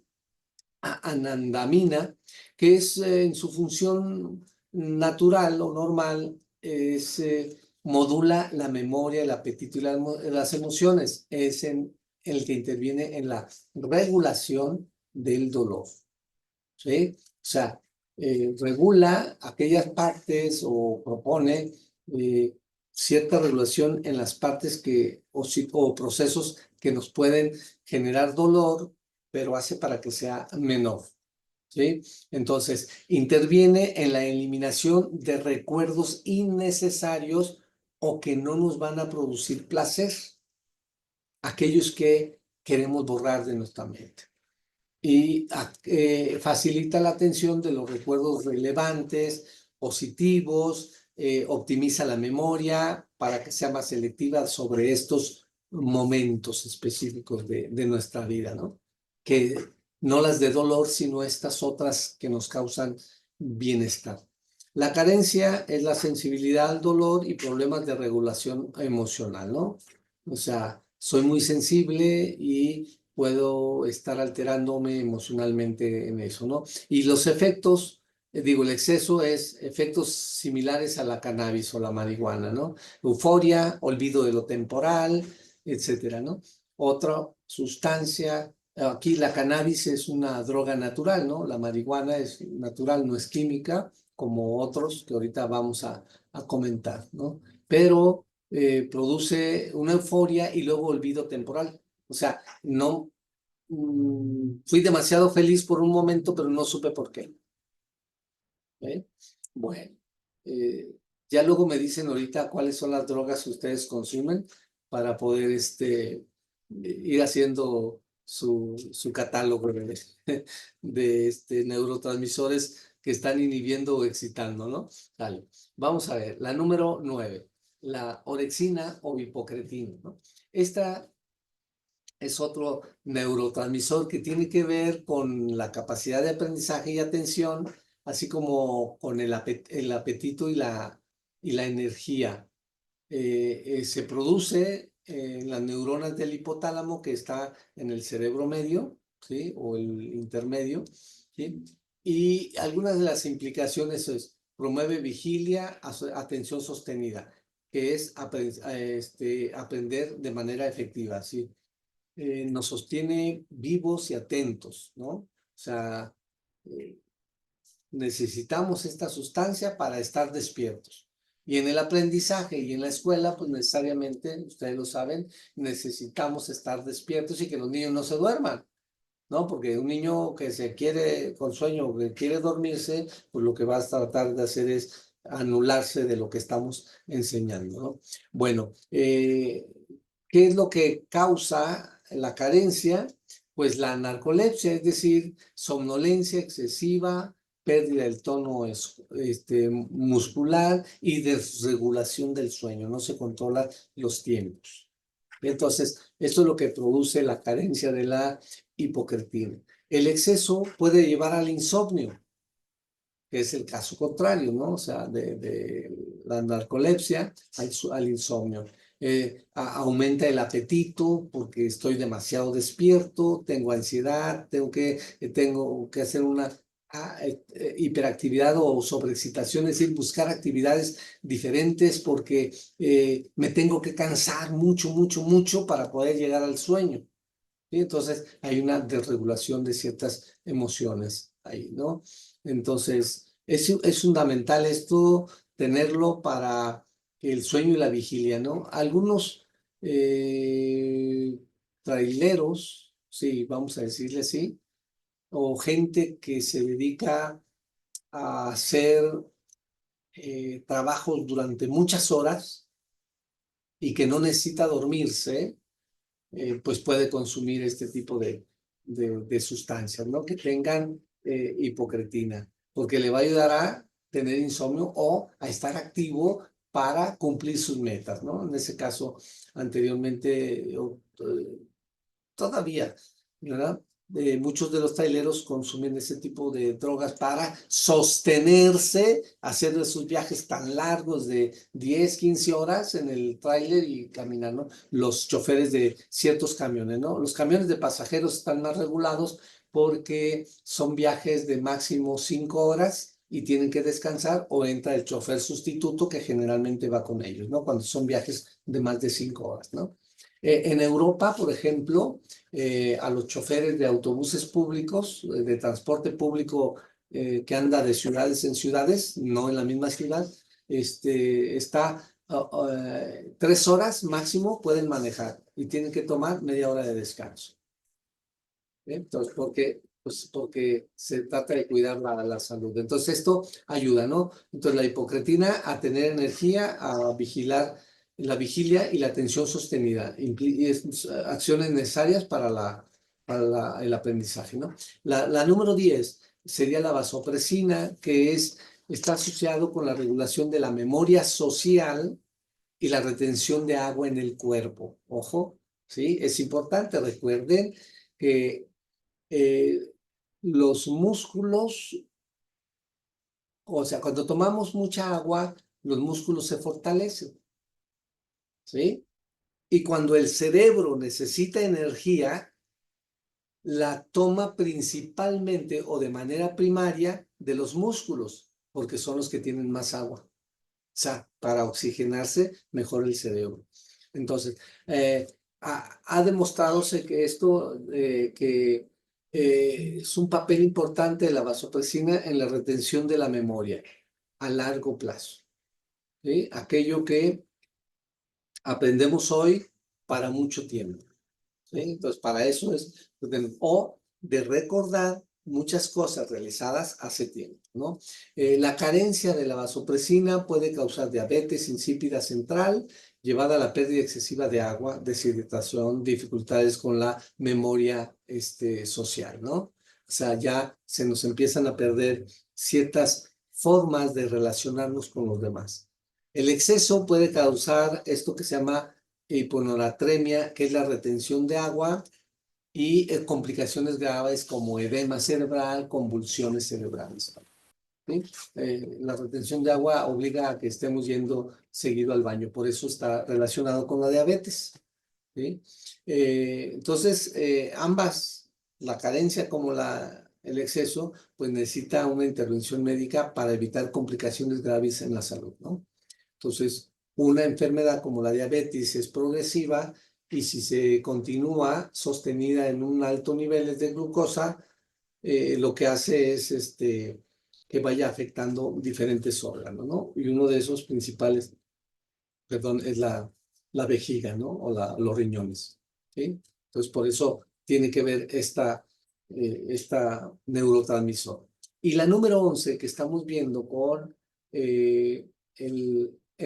que es en su función natural o normal, modula la memoria, el apetito y las emociones. Es en el que interviene en la regulación del dolor, ¿sí? O sea, regula aquellas partes o propone cierta regulación en las partes o procesos que nos pueden generar dolor, pero hace para que sea menor, ¿sí? Entonces, interviene en la eliminación de recuerdos innecesarios o que no nos van a producir placer, aquellos que queremos borrar de nuestra mente. Y facilita la atención de los recuerdos relevantes, positivos, optimiza la memoria para que sea más selectiva sobre estos momentos específicos de nuestra vida, ¿no? Que no las de dolor, sino estas otras que nos causan bienestar. La carencia es la sensibilidad al dolor y problemas de regulación emocional, ¿no? O sea, soy muy sensible y puedo estar alterándome emocionalmente en eso, ¿no? Y los efectos, el exceso es efectos similares a la cannabis o la marihuana, ¿no? Euforia, olvido de lo temporal, etcétera, ¿no? Otra sustancia, aquí la cannabis es una droga natural, ¿no? La marihuana es natural, no es química, como otros que ahorita vamos a comentar, ¿no? Pero produce una euforia y luego olvido temporal. O sea, no fui demasiado feliz por un momento, pero no supe por qué. ¿Eh? Bueno, ya luego me dicen ahorita cuáles son las drogas que ustedes consumen para poder ir haciendo su catálogo de neurotransmisores que están inhibiendo o excitando, ¿no? Dale. Vamos a ver, la número 9, la orexina o hipocretina, ¿no? Esta es otro neurotransmisor que tiene que ver con la capacidad de aprendizaje y atención, así como con el apetito y la energía. Se produce en las neuronas del hipotálamo que está en el cerebro medio, ¿sí? O el intermedio, ¿sí? Y algunas de las implicaciones es promueve vigilia, atención sostenida, que es aprender de manera efectiva, ¿sí? nos sostiene vivos y atentos, ¿no? O sea, necesitamos esta sustancia para estar despiertos. Y en el aprendizaje y en la escuela, pues necesariamente, ustedes lo saben, necesitamos estar despiertos y que los niños no se duerman, ¿no? Porque un niño que se quiere con sueño, que quiere dormirse, pues lo que va a tratar de hacer es anularse de lo que estamos enseñando, ¿no? Bueno, ¿qué es lo que causa la carencia? Pues la narcolepsia, es decir, somnolencia excesiva, pérdida del tono muscular y desregulación del sueño, no se controlan los tiempos. Entonces, esto es lo que produce la carencia de la hipocretina. El exceso puede llevar al insomnio, que es el caso contrario, ¿no? O sea, de la narcolepsia al insomnio. Aumenta el apetito porque estoy demasiado despierto, tengo ansiedad, tengo que hacer una hiperactividad o sobreexcitación, es decir, buscar actividades diferentes porque me tengo que cansar mucho, mucho, mucho para poder llegar al sueño. ¿Sí? Entonces hay una desregulación de ciertas emociones ahí, ¿no? Entonces es fundamental esto, tenerlo para el sueño y la vigilia, ¿no? Algunos traileros, sí, vamos a decirle así, o gente que se dedica a hacer trabajos durante muchas horas y que no necesita dormirse, pues puede consumir este tipo de sustancias, ¿no? Que tengan hipocretina, porque le va a ayudar a tener insomnio o a estar activo para cumplir sus metas, ¿no? En ese caso, anteriormente, todavía, ¿verdad? Muchos de los traileros consumen ese tipo de drogas para sostenerse, hacer esos viajes tan largos de 10, 15 horas en el tráiler y caminar, ¿no? Los choferes de ciertos camiones, ¿no? Los camiones de pasajeros están más regulados porque son viajes de máximo 5 horas y tienen que descansar o entra el chofer sustituto que generalmente va con ellos, ¿no? Cuando son viajes de más de 5 horas, ¿no? En Europa, por ejemplo, a los choferes de autobuses públicos, de transporte público que anda de ciudades en ciudades, no en la misma ciudad, está 3 horas máximo pueden manejar y tienen que tomar media hora de descanso. Entonces, porque se trata de cuidar la salud. Entonces, esto ayuda, ¿no? Entonces, la hipocretina a tener energía, a vigilar la vigilia y la atención sostenida. Es acciones necesarias para el aprendizaje, ¿no? La número 10 sería la vasopresina, que está asociado con la regulación de la memoria social y la retención de agua en el cuerpo. Ojo, ¿sí? Es importante, recuerden que los músculos, o sea, cuando tomamos mucha agua, los músculos se fortalecen, ¿sí? Y cuando el cerebro necesita energía, la toma principalmente o de manera primaria de los músculos, porque son los que tienen más agua. O sea, para oxigenarse mejor el cerebro. Entonces, ha demostrado que esto, es un papel importante de la vasopresina en la retención de la memoria a largo plazo. ¿Sí? Aquello que aprendemos hoy para mucho tiempo. ¿Sí? Entonces, para eso es, o de recordar muchas cosas realizadas hace tiempo, ¿no? La carencia de la vasopresina puede causar diabetes insípida central, llevada a la pérdida excesiva de agua, deshidratación, dificultades con la memoria social, ¿no? O sea, ya se nos empiezan a perder ciertas formas de relacionarnos con los demás. El exceso puede causar esto que se llama hiponatremia, que es la retención de agua, y complicaciones graves como edema cerebral, convulsiones cerebrales. ¿Sí? La retención de agua obliga a que estemos yendo seguido al baño, por eso está relacionado con la diabetes. ¿Sí? Entonces, ambas, la carencia como el exceso, pues necesita una intervención médica para evitar complicaciones graves en la salud, ¿no? Entonces, una enfermedad como la diabetes es progresiva y si se continúa sostenida en un alto nivel de glucosa, lo que hace es que vaya afectando diferentes órganos, ¿no? Y uno de esos principales, perdón, es la vejiga, ¿no? O los riñones, ¿sí? Entonces, por eso tiene que ver esta neurotransmisor. Y la número 11 que estamos viendo con el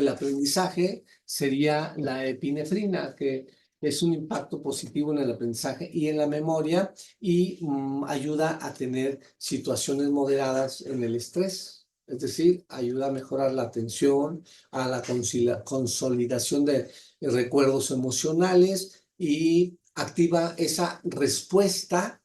aprendizaje sería la epinefrina, que es un impacto positivo en el aprendizaje y en la memoria y ayuda a tener situaciones moderadas en el estrés. Es decir, ayuda a mejorar la atención, a la consolidación de recuerdos emocionales y activa esa respuesta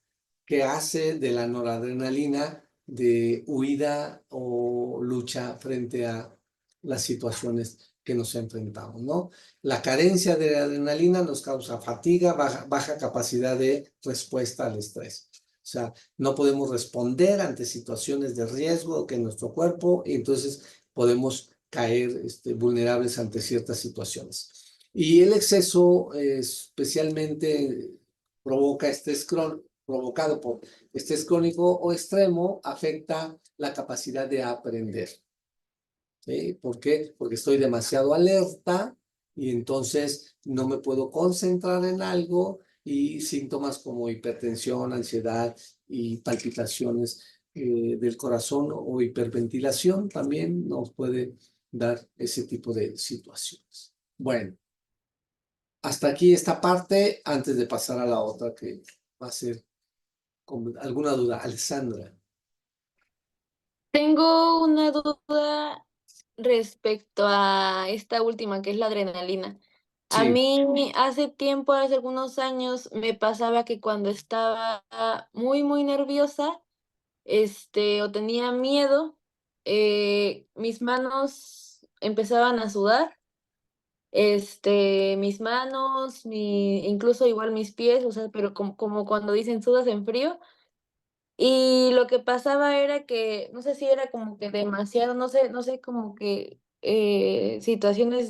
que hace de la noradrenalina de huida o lucha frente a las situaciones que nos enfrentamos, ¿no? La carencia de adrenalina nos causa fatiga, baja capacidad de respuesta al estrés. O sea, no podemos responder ante situaciones de riesgo que nuestro cuerpo, y entonces podemos caer vulnerables ante ciertas situaciones. Y el exceso especialmente provoca provocado por estrés crónico o extremo, afecta la capacidad de aprender. ¿Sí? ¿Por qué? Porque estoy demasiado alerta y entonces no me puedo concentrar en algo y síntomas como hipertensión, ansiedad y palpitaciones del corazón o hiperventilación también nos puede dar ese tipo de situaciones. Bueno, hasta aquí esta parte antes de pasar a la otra que va a ser con alguna duda. Alessandra. Tengo una duda respecto a esta última, que es la adrenalina. A Sí. mí hace tiempo, hace algunos años, me pasaba que cuando estaba muy nerviosa, o tenía miedo, mis manos empezaban a sudar, mis manos, incluso igual mis pies, o sea, pero como cuando dicen sudas en frío. Y lo que pasaba era que, no sé si era como que demasiado, no sé, como que situaciones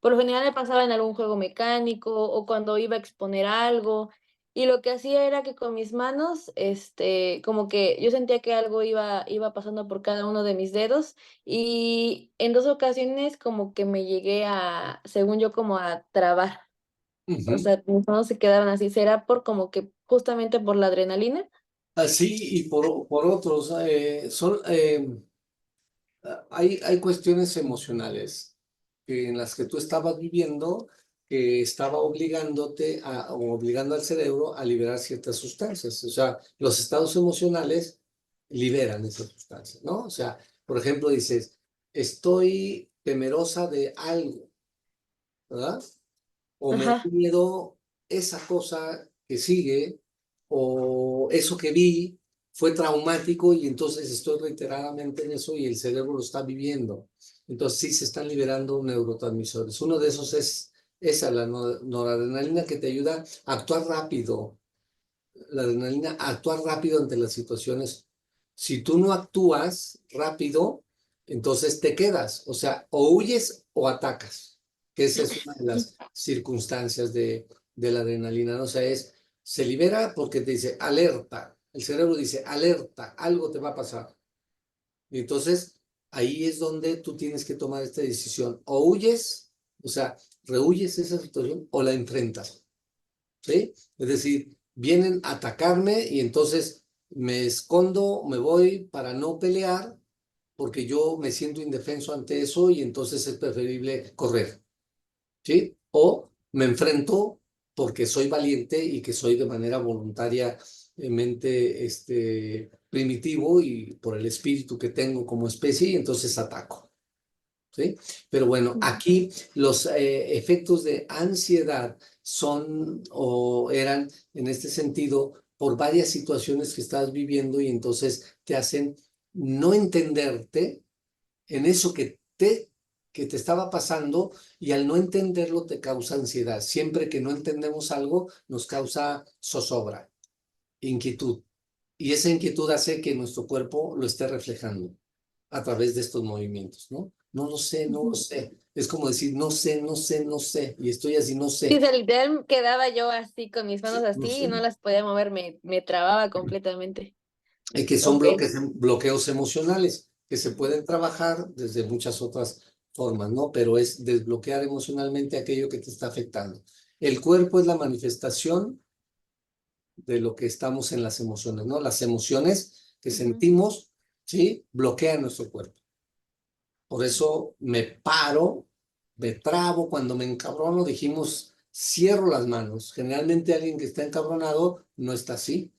por lo general me pasaba en algún juego mecánico o cuando iba a exponer algo. Y lo que hacía era que con mis manos, como que yo sentía que algo iba pasando por cada uno de mis dedos. Y en 2 ocasiones como que me llegué según yo, como a trabar. O sea, mis manos se quedaron así. ¿Será por como que justamente por la adrenalina? Así y por otros, hay cuestiones emocionales en las que tú estabas viviendo que estaba obligándote o obligando al cerebro a liberar ciertas sustancias. O sea, los estados emocionales liberan esas sustancias, ¿no? O sea, por ejemplo, dices, estoy temerosa de algo, ¿verdad? O me da Ajá. miedo esa cosa que sigue, o eso que vi fue traumático y entonces estoy reiteradamente en eso y el cerebro lo está viviendo. Entonces sí se están liberando neurotransmisores. Uno de esos es esa, la noradrenalina, que te ayuda a actuar rápido. La adrenalina a actuar rápido ante las situaciones. Si tú no actúas rápido, entonces te quedas. O sea, o huyes o atacas, que esa es una de las circunstancias de la adrenalina, ¿no? O sea, se libera porque te dice alerta. El cerebro dice alerta, algo te va a pasar. Y entonces ahí es donde tú tienes que tomar esta decisión. O huyes, o sea, rehuyes esa situación o la enfrentas. ¿Sí? Es decir, vienen a atacarme y entonces me escondo, me voy para no pelear porque yo me siento indefenso ante eso y entonces es preferible correr, ¿sí? O me enfrento porque soy valiente y que soy de manera voluntariamente primitivo y por el espíritu que tengo como especie y entonces ataco. ¿Sí? Pero bueno, aquí los efectos de ansiedad son o eran en este sentido por varias situaciones que estás viviendo y entonces te hacen no entenderte en eso que te estaba pasando y al no entenderlo te causa ansiedad. Siempre que no entendemos algo nos causa zozobra, inquietud. Y esa inquietud hace que nuestro cuerpo lo esté reflejando a través de estos movimientos, ¿no? No lo sé, no lo sé. Es como decir, no sé, no sé, no sé, y estoy así, no Sí, sé. o sea, literal quedaba yo así con mis manos Sí, no así y sé. no las podía mover, me trababa completamente. Que son Ok. bloqueos emocionales que se pueden trabajar desde muchas otras formas, ¿no? Pero es desbloquear emocionalmente aquello que te está afectando. El cuerpo es la manifestación de lo que estamos en las emociones, ¿no? Las emociones que Ujú. sentimos, ¿sí? Bloquean nuestro cuerpo. Por eso me paro, me trabo, cuando me encabrono, dijimos, cierro las manos. Generalmente alguien que está encabronado no está así,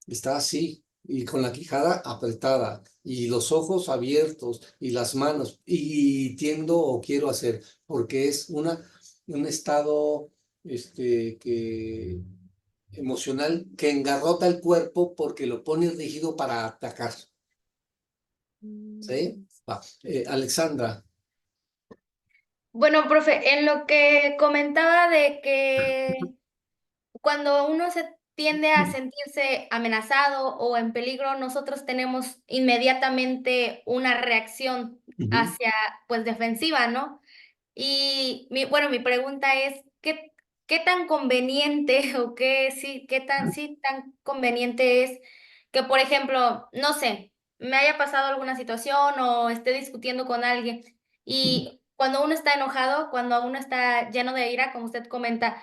está así, y con la quijada apretada, y los ojos abiertos, y las manos, y tiendo o quiero hacer, porque es un estado emocional que engarrota el cuerpo porque lo pone rígido para atacar, ¿sí? Mm. Va. Alexandra. Bueno, profe, en lo que comentaba de que cuando uno se tiende a sentirse amenazado o en peligro, nosotros tenemos inmediatamente una reacción Ujú. hacia, pues, defensiva, ¿no? Y bueno, mi pregunta es, ¿qué tan conveniente o sí tan conveniente es que, por ejemplo, no sé, me haya pasado alguna situación o esté discutiendo con alguien y cuando uno está enojado, cuando uno está lleno de ira, como usted comenta,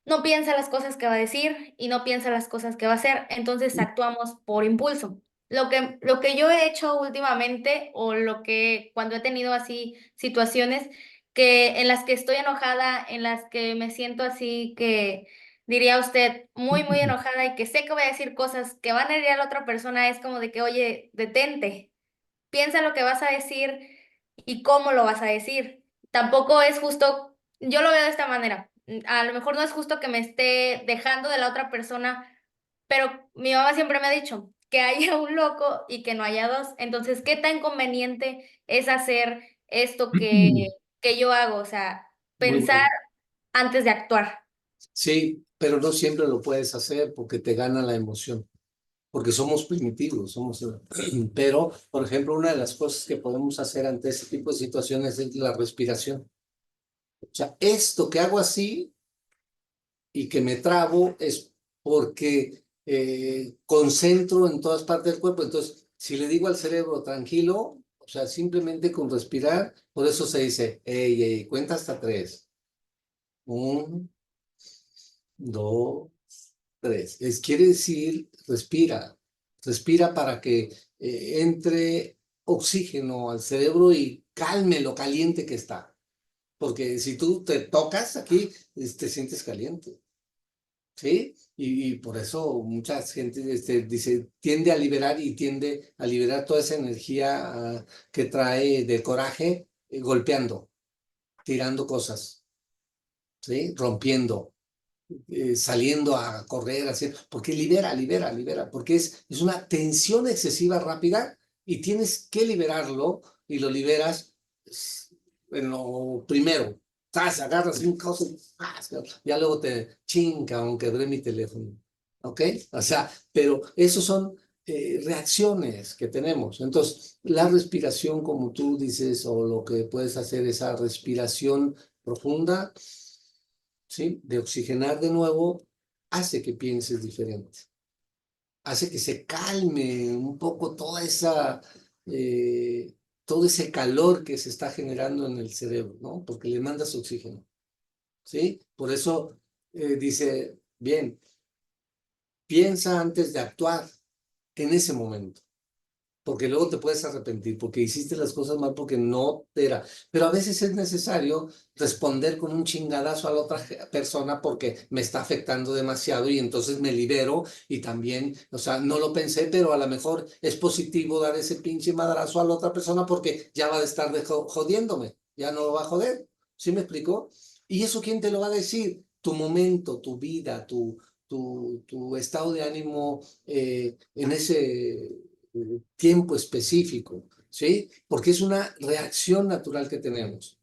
no piensa las cosas que va a decir y no piensa las cosas que va a hacer, entonces actuamos por impulso. Lo que yo he hecho últimamente o lo que cuando he tenido así situaciones que en las que estoy enojada, en las que me siento así que diría usted muy muy enojada y que sé que voy a decir cosas que van a herir a la otra persona, es como de que, oye, detente, piensa lo que vas a decir y cómo lo vas a decir. Tampoco es justo, yo lo veo de esta manera. A lo mejor no es justo que me esté dejando de la otra persona, pero mi mamá siempre me ha dicho que haya un loco y que no haya dos. Entonces, ¿qué tan conveniente es hacer esto que yo hago? O sea, Muy pensar bueno. antes de actuar. Sí, pero no siempre lo puedes hacer porque te gana la emoción, porque somos primitivos, pero, por ejemplo, una de las cosas que podemos hacer ante ese tipo de situaciones es la respiración. O sea, esto que hago así y que me trabo es porque concentro en todas partes del cuerpo. Entonces, si le digo al cerebro tranquilo, o sea, simplemente con respirar, por eso se dice, ey, ey, cuenta hasta tres. Un, dos, tres. Quiere decir, respira. Respira para que entre oxígeno al cerebro y calme lo caliente que está. Porque si tú te tocas aquí, te sientes caliente. ¿Sí? Y por eso mucha gente dice, tiende a liberar y tiende a liberar toda esa energía que trae de coraje, golpeando, tirando cosas, ¿sí? Rompiendo, saliendo a correr, así, porque libera, libera, libera, porque es una tensión excesiva rápida y tienes que liberarlo y lo liberas en lo primero. ¡Zas! Agarras un caos y ¡zas! Ya luego te chinga, aunque quebré mi teléfono. ¿Ok? O sea, pero esos son reacciones que tenemos. Entonces, la respiración, como tú dices, o lo que puedes hacer, esa respiración profunda, ¿sí? De oxigenar de nuevo, hace que pienses diferente, hace que se calme un poco eh, todo ese calor que se está generando en el cerebro, ¿no? Porque le mandas oxígeno, ¿sí? Por eso dice, bien, piensa antes de actuar en ese momento. Porque luego te puedes arrepentir, porque hiciste las cosas mal, porque no era. Pero a veces es necesario responder con un chingadazo a la otra persona porque me está afectando demasiado y entonces me libero y también, o sea, no lo pensé, pero a lo mejor es positivo dar ese pinche madrazo a la otra persona porque ya va a estar jodiéndome, ya no lo va a joder. ¿Sí me explico? ¿Y eso quién te lo va a decir? Tu momento, tu vida, tu estado de ánimo en ese tiempo específico, ¿sí? Porque es una reacción natural que tenemos,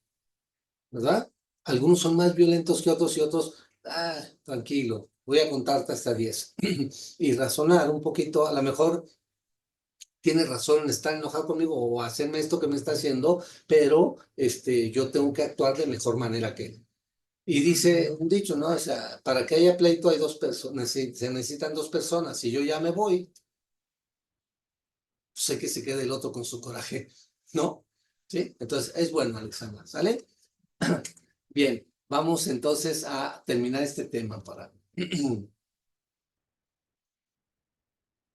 ¿verdad? Algunos son más violentos que otros y otros, tranquilo, voy a contarte hasta 10 y razonar un poquito, a lo mejor tiene razón en estar enojado conmigo o hacerme esto que me está haciendo, pero yo tengo que actuar de mejor manera que él. Y dice un dicho, ¿no? O sea, para que haya pleito hay dos personas, se necesitan dos personas. Si yo ya me voy, sé que se quede el otro con su coraje, ¿no? ¿Sí? Entonces, es bueno, Alexandra, ¿sale? Bien, vamos entonces a terminar este tema para...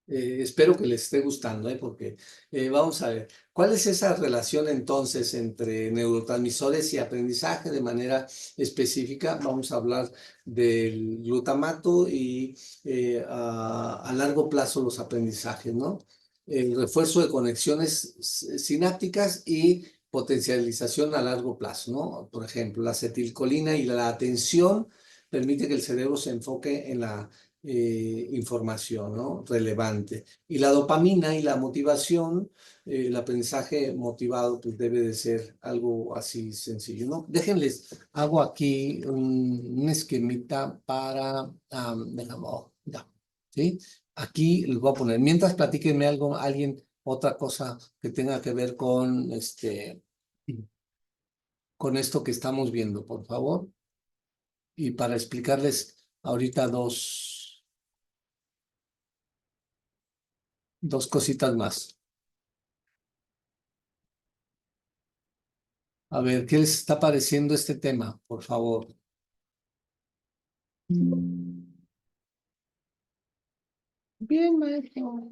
espero que les esté gustando, porque vamos a ver, ¿cuál es esa relación entonces entre neurotransmisores y aprendizaje de manera específica? Vamos a hablar del glutamato y a largo plazo los aprendizajes, ¿no? El refuerzo de conexiones sinápticas y potencialización a largo plazo, ¿no? Por ejemplo, la acetilcolina y la atención permite que el cerebro se enfoque en la información, ¿no? Relevante. Y la dopamina y la motivación, el aprendizaje motivado, pues debe de ser algo así sencillo, ¿no? Déjenles, hago aquí un esquemita para, ya, ¿sí? Aquí les voy a poner, mientras platíquenme algo, alguien, otra cosa que tenga que ver con esto que estamos viendo, por favor. Y para explicarles ahorita dos cositas más. A ver, ¿qué les está pareciendo este tema, por favor? Bien, maestro.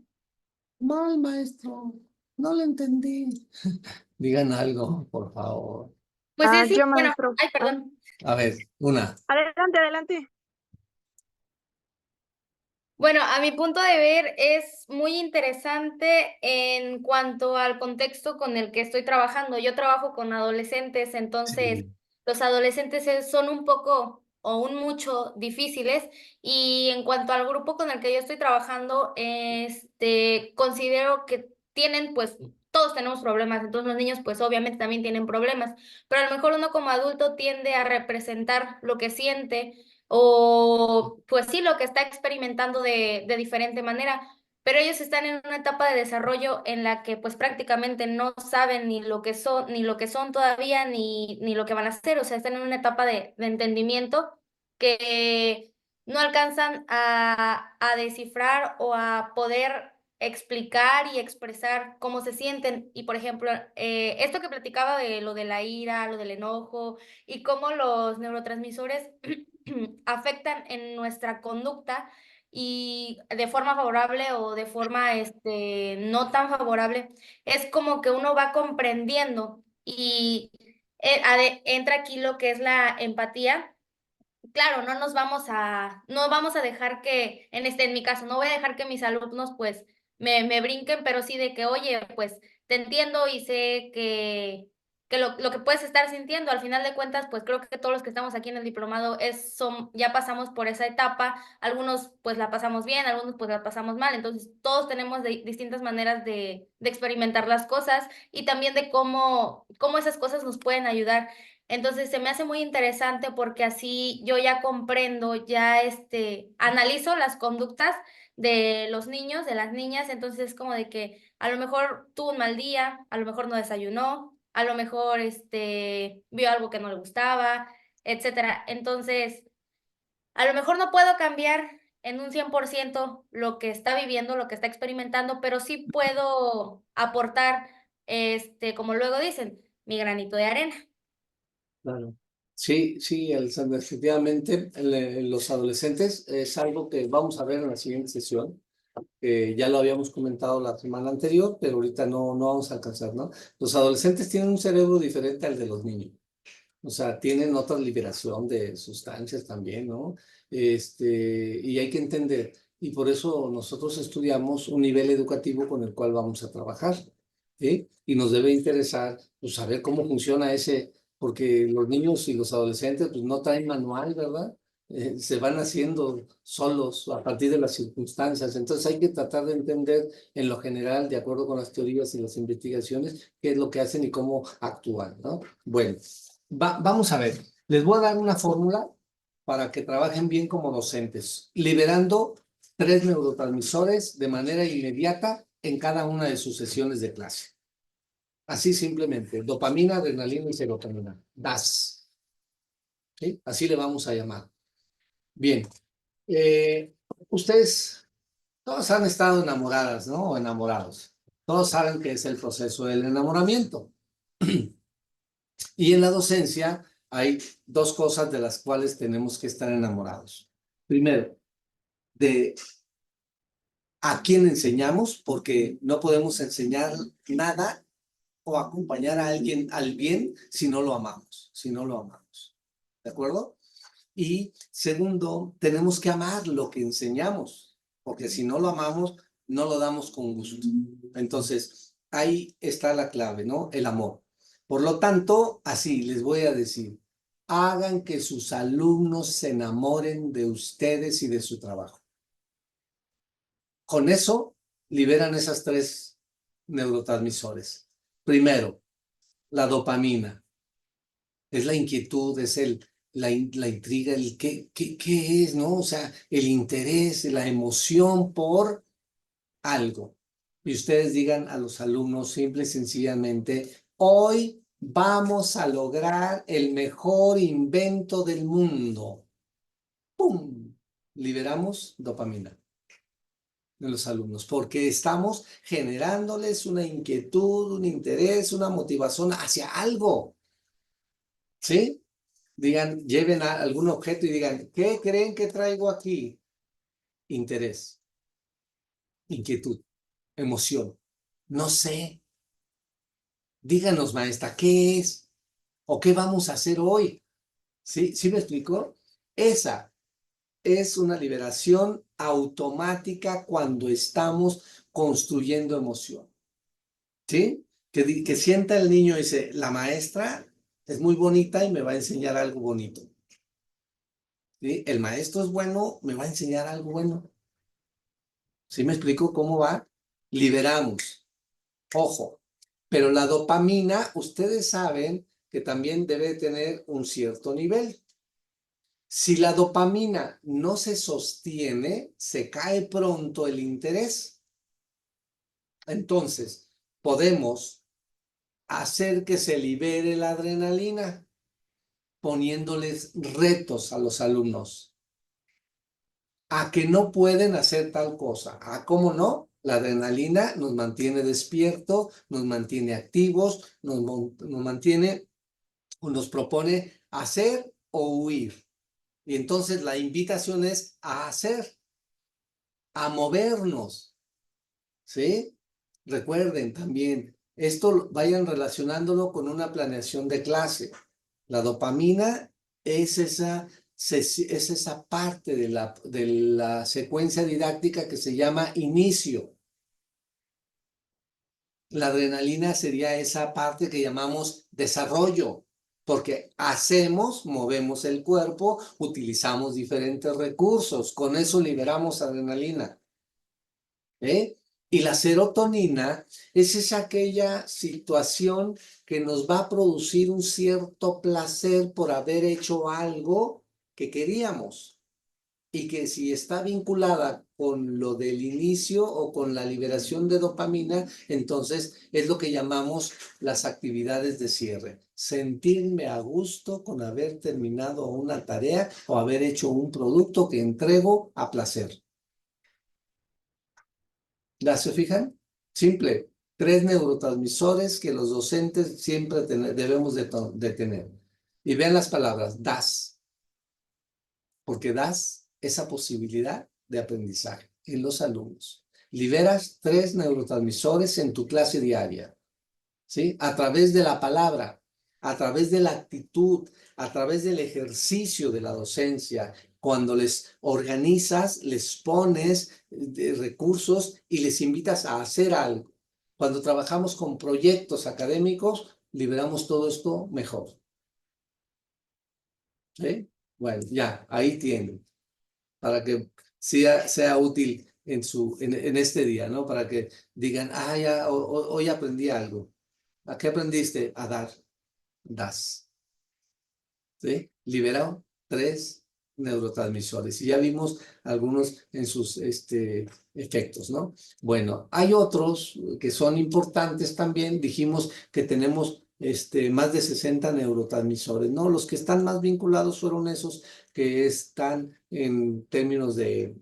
Mal, maestro. No lo entendí. Digan algo, por favor. Pues sí, Yo, bueno, maestro. ay, perdón. A ver, una. Adelante, adelante. Bueno, a mi punto de ver es muy interesante en cuanto al contexto con el que estoy trabajando. Yo trabajo con adolescentes, entonces Sí, los adolescentes son un poco o un mucho difíciles y en cuanto al grupo con el que yo estoy trabajando, considero que tienen, pues, todos tenemos problemas, entonces los niños, pues, obviamente también tienen problemas, pero a lo mejor uno como adulto tiende a representar lo que siente o pues sí, lo que está experimentando de diferente manera, pero ellos están en una etapa de desarrollo en la que pues prácticamente no saben ni lo que son todavía, ni lo que van a hacer, o sea, están en una etapa de entendimiento que no alcanzan a descifrar o a poder explicar y expresar cómo se sienten. Y por ejemplo, esto que platicaba de lo de la ira, lo del enojo y cómo los neurotransmisores afectan en nuestra conducta y de forma favorable o de forma no tan favorable, es como que uno va comprendiendo y entra aquí lo que es la empatía. Claro, no vamos a dejar que, en mi caso, no voy a dejar que mis alumnos pues me brinquen, pero sí de que, oye, pues te entiendo y sé que lo que puedes estar sintiendo, al final de cuentas, pues creo que todos los que estamos aquí en el diplomado ya pasamos por esa etapa, algunos pues la pasamos bien, algunos pues la pasamos mal, entonces todos tenemos distintas maneras de experimentar las cosas y también de cómo esas cosas nos pueden ayudar. Entonces se me hace muy interesante porque así yo ya comprendo, ya analizo las conductas de los niños, de las niñas, entonces es como de que a lo mejor tuvo un mal día, a lo mejor no desayunó, a lo mejor vio algo que no le gustaba, etcétera. Entonces, a lo mejor no puedo cambiar en un 100% lo que está viviendo, lo que está experimentando, pero sí puedo aportar, como luego dicen, mi granito de arena. claro. Sí, sí, Alexandra, efectivamente, los adolescentes es algo que vamos a ver en la siguiente sesión. Ya lo habíamos comentado la semana anterior, pero ahorita no vamos a alcanzar, ¿no? Los adolescentes tienen un cerebro diferente al de los niños. O sea, tienen otra liberación de sustancias también, ¿no? Y hay que entender, y por eso nosotros estudiamos un nivel educativo con el cual vamos a trabajar, ¿sí? Y nos debe interesar, pues, saber cómo funciona ese, porque los niños y los adolescentes, pues, no traen manual, ¿verdad? Se van haciendo solos a partir de las circunstancias. Entonces hay que tratar de entender en lo general, de acuerdo con las teorías y las investigaciones, qué es lo que hacen y cómo actúan, ¿no? Bueno. Vamos a ver, les voy a dar una fórmula para que trabajen bien como docentes, liberando 3 neurotransmisores de manera inmediata en cada una de sus sesiones de clase. Así simplemente, dopamina, adrenalina y serotonina. DAS. ¿Sí? Así le vamos a llamar. Bien. Ustedes, todos han estado enamoradas, ¿no? O enamorados. Todos saben qué es el proceso del enamoramiento. Y en la docencia hay dos cosas de las cuales tenemos que estar enamorados. Primero, de a quién enseñamos, porque no podemos enseñar nada o acompañar a alguien al bien si no lo amamos, si no lo amamos. ¿De acuerdo? Y segundo, tenemos que amar lo que enseñamos, porque si no lo amamos, no lo damos con gusto. Entonces, ahí está la clave, ¿no? El amor. Por lo tanto, así les voy a decir, hagan que sus alumnos se enamoren de ustedes y de su trabajo. Con eso, liberan esas tres neurotransmisores. Primero, la dopamina. Es la inquietud, es la intriga, el qué es, ¿no? O sea, el interés, la emoción por algo. Y ustedes digan a los alumnos simple y sencillamente, hoy vamos a lograr el mejor invento del mundo. ¡Pum! Liberamos dopamina de los alumnos, porque estamos generándoles una inquietud, un interés, una motivación hacia algo. ¿Sí? Digan, lleven a algún objeto y digan, ¿qué creen que traigo aquí? Interés, inquietud, emoción. No sé. Díganos, maestra, ¿qué es? ¿O qué vamos a hacer hoy? ¿Sí? ¿Sí me explico? Esa es una liberación automática cuando estamos construyendo emoción. ¿Sí? Que sienta el niño y dice, la maestra es muy bonita y me va a enseñar algo bonito. ¿Sí? El maestro es bueno, me va a enseñar algo bueno. ¿Sí me explico cómo va? Liberamos. Ojo, pero la dopamina, ustedes saben que también debe tener un cierto nivel. Si la dopamina no se sostiene, se cae pronto el interés. Entonces, podemos hacer que se libere la adrenalina poniéndoles retos a los alumnos a que no pueden hacer tal cosa. ¿A cómo no? La adrenalina nos mantiene despierto, nos mantiene activos, nos mantiene o nos propone hacer o huir. Y entonces la invitación es a hacer, a movernos, ¿sí? Recuerden también, esto vayan relacionándolo con una planeación de clase. La dopamina es esa parte de la secuencia didáctica que se llama inicio. La adrenalina sería esa parte que llamamos desarrollo, porque hacemos, movemos el cuerpo, utilizamos diferentes recursos, con eso liberamos adrenalina. Y la serotonina es aquella situación que nos va a producir un cierto placer por haber hecho algo que queríamos y que si está vinculada con lo del inicio o con la liberación de dopamina, entonces es lo que llamamos las actividades de cierre. Sentirme a gusto con haber terminado una tarea o haber hecho un producto que entrego a placer. ¿Ya se fijan? Simple. 3 neurotransmisores que los docentes siempre debemos de tener. Y vean las palabras, das. Porque das esa posibilidad de aprendizaje en los alumnos. Liberas 3 neurotransmisores en tu clase diaria, ¿sí? A través de la palabra, a través de la actitud, a través del ejercicio de la docencia. Cuando les organizas, les pones recursos y les invitas a hacer algo. Cuando trabajamos con proyectos académicos, liberamos todo esto mejor. ¿Sí? Bueno, ya, ahí tienen, para que sea útil en este día, ¿no? Para que digan, ya, hoy aprendí algo. ¿A qué aprendiste? A dar. Das. ¿Sí? Liberado. 3 neurotransmisores y ya vimos algunos en sus efectos, ¿no? Bueno, hay otros que son importantes también. Dijimos que tenemos más de 60 neurotransmisores, ¿no? Los que están más vinculados fueron esos que están en términos del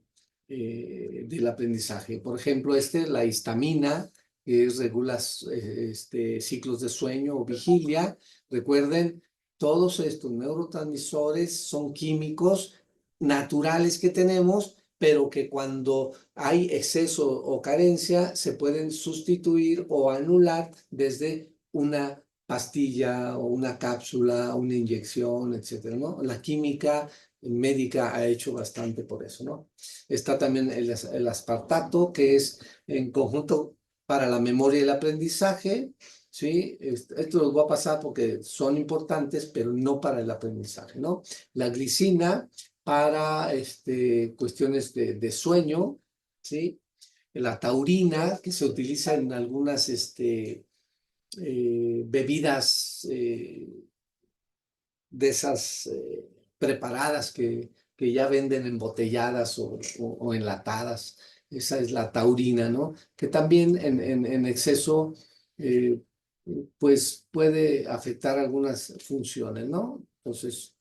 aprendizaje. Por ejemplo, la histamina, que regula ciclos de sueño o vigilia. Recuerden, todos estos neurotransmisores son químicos naturales que tenemos, pero que cuando hay exceso o carencia se pueden sustituir o anular desde una pastilla o una cápsula, una inyección, etcétera, ¿no? La química médica ha hecho bastante por eso, ¿no? Está también el aspartato, que es en conjunto para la memoria y el aprendizaje, ¿sí? Esto los voy a pasar porque son importantes, pero no para el aprendizaje, ¿no? La glicina para cuestiones de sueño, ¿sí? La taurina, que se utiliza en algunas bebidas de esas preparadas que ya venden embotelladas o enlatadas. Esa es la taurina, ¿no? Que también en exceso eh, pues puede afectar algunas funciones, ¿no? Entonces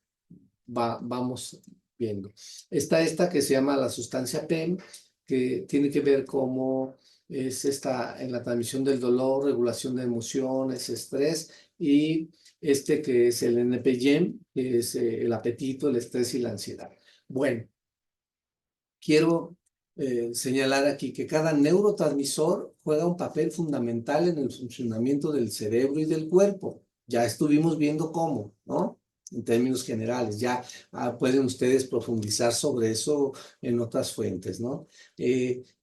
vamos viendo. Está esta que se llama la sustancia PEM, que tiene que ver cómo es en la transmisión del dolor, regulación de emociones, estrés, y que es el NPGEM, que es el apetito, el estrés y la ansiedad. Bueno, quiero señalar aquí que cada neurotransmisor juega un papel fundamental en el funcionamiento del cerebro y del cuerpo. Ya estuvimos viendo cómo, ¿no? En términos generales, ya pueden ustedes profundizar sobre eso en otras fuentes, ¿no?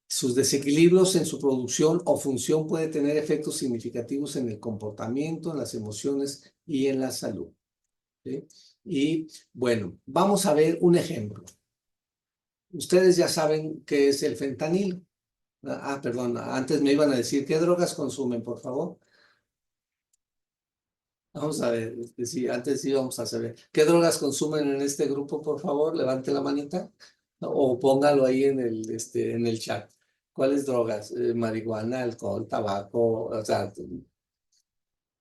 Sus desequilibrios en su producción o función pueden tener efectos significativos en el comportamiento, en las emociones y en la salud, ¿sí? Y bueno, vamos a ver un ejemplo. Ustedes ya saben qué es el fentanilo. Perdón, antes me iban a decir, ¿qué drogas consumen, por favor? Vamos a ver, sí, antes íbamos a saber. ¿Qué drogas consumen en este grupo, por favor? Levante la manita o póngalo ahí en el chat. ¿Cuáles drogas? Marihuana, alcohol, tabaco, o sea,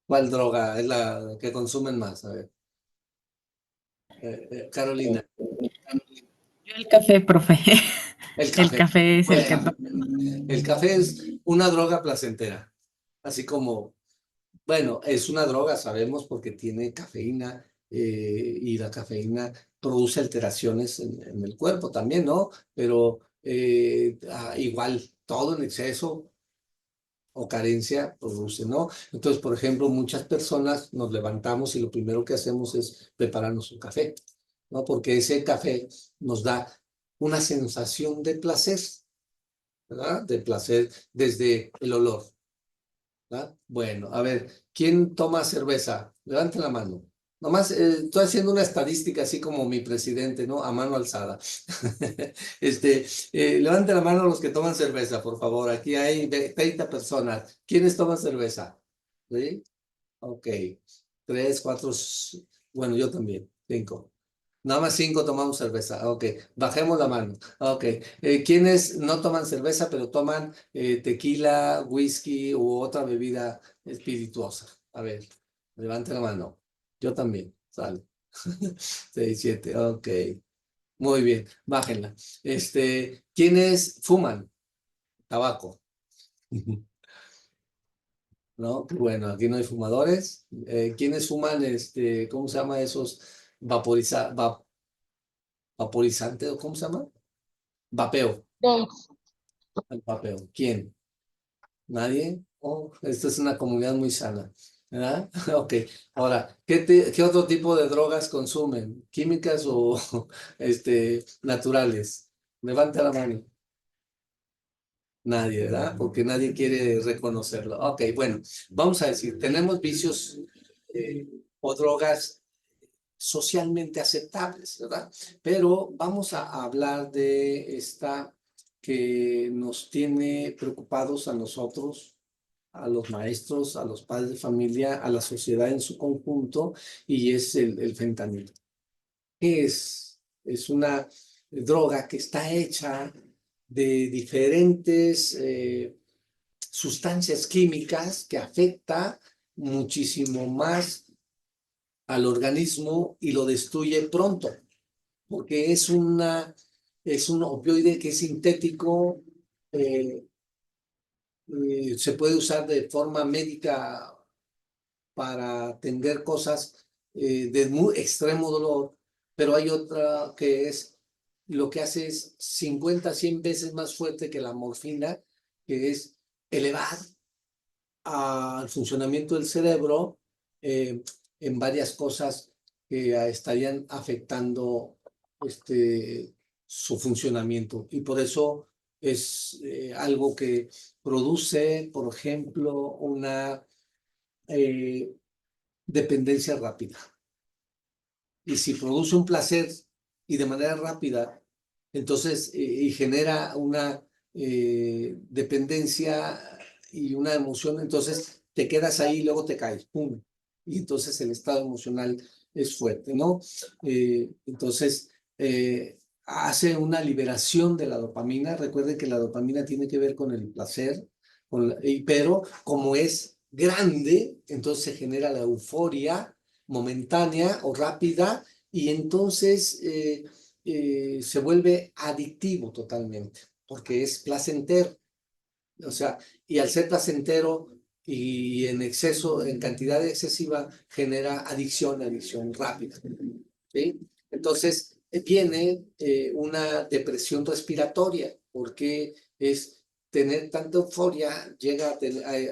¿cuál droga es la que consumen más? A ver. Carolina. Yo el café, profe. El El café. café es el que Bueno, el café es una droga placentera, así como, bueno, es una droga, sabemos, porque tiene cafeína y la cafeína produce alteraciones en el cuerpo también, ¿no? Pero igual, todo en exceso o carencia produce, ¿no? Entonces, por ejemplo, muchas personas nos levantamos y lo primero que hacemos es prepararnos un café, ¿no? Porque ese café nos da una sensación de placer, ¿verdad? De placer desde el olor, ¿verdad? Bueno, a ver, ¿quién toma cerveza? Levante la mano. Nomás estoy haciendo una estadística así como mi presidente, ¿no? A mano alzada. Levante la mano los que toman cerveza, por favor. Aquí hay 30 personas. ¿Quiénes toman cerveza? ¿Sí? Ok. 3, 4, bueno, yo también. 5. Nada más 5 tomamos cerveza. Ok, bajemos la mano. Ok, ¿quiénes no toman cerveza pero toman tequila, whisky u otra bebida espirituosa? A ver, levante la mano. Yo también, sale. 6, 7, ok. Muy bien, bájenla. ¿Quiénes fuman tabaco? ¿No? Bueno, aquí no hay fumadores. ¿Quiénes fuman, cómo se llama esos vaporizantes o cómo se llama? Vapeo. El vapeo. ¿Quién? ¿Nadie? Oh, esta es una comunidad muy sana, ¿verdad? Ok. Ahora, ¿qué otro tipo de drogas consumen? ¿Químicas o naturales? Levanta la mano. Nadie, ¿verdad? Porque nadie quiere reconocerlo. Ok, bueno, vamos a decir, tenemos vicios o drogas socialmente aceptables, ¿verdad? Pero vamos a hablar de esta que nos tiene preocupados a nosotros, a los maestros, a los padres de familia, a la sociedad en su conjunto, y es el fentanilo. ¿Qué es Es una droga que está hecha de diferentes sustancias químicas que afecta muchísimo más al organismo y lo destruye pronto, porque es un opioide que es sintético, se puede usar de forma médica para atender cosas de muy extremo dolor, pero hay otra que es, lo que hace es 50, 100 veces más fuerte que la morfina, que es elevar al funcionamiento del cerebro en varias cosas que estarían afectando su funcionamiento. Y por eso es algo que produce, por ejemplo, una dependencia rápida. Y si produce un placer y de manera rápida, entonces, y genera una dependencia y una emoción, entonces te quedas ahí y luego te caes, ¡pum! Y entonces el estado emocional es fuerte, ¿no? Entonces, hace una liberación de la dopamina. Recuerden que la dopamina tiene que ver con el placer, pero como es grande, entonces se genera la euforia momentánea o rápida y entonces se vuelve adictivo totalmente, porque es placentero. O sea, y al ser placentero y en exceso, en cantidad excesiva, genera adicción rápida. ¿Sí? Entonces, viene una depresión respiratoria, porque es tener tanta euforia, llega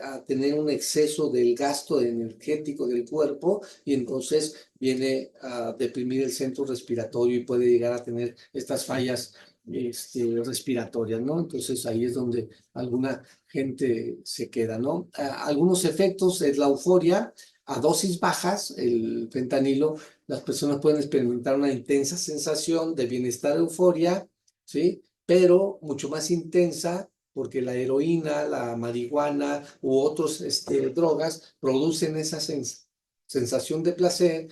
a tener un exceso del gasto energético del cuerpo y entonces viene a deprimir el centro respiratorio y puede llegar a tener estas fallas respiratorias, ¿no? Entonces ahí es donde alguna gente se queda, ¿no? Algunos efectos es la euforia. A dosis bajas, el fentanilo, las personas pueden experimentar una intensa sensación de bienestar, euforia, ¿sí? Pero mucho más intensa porque la heroína, la marihuana u otras drogas producen esa sensación de placer,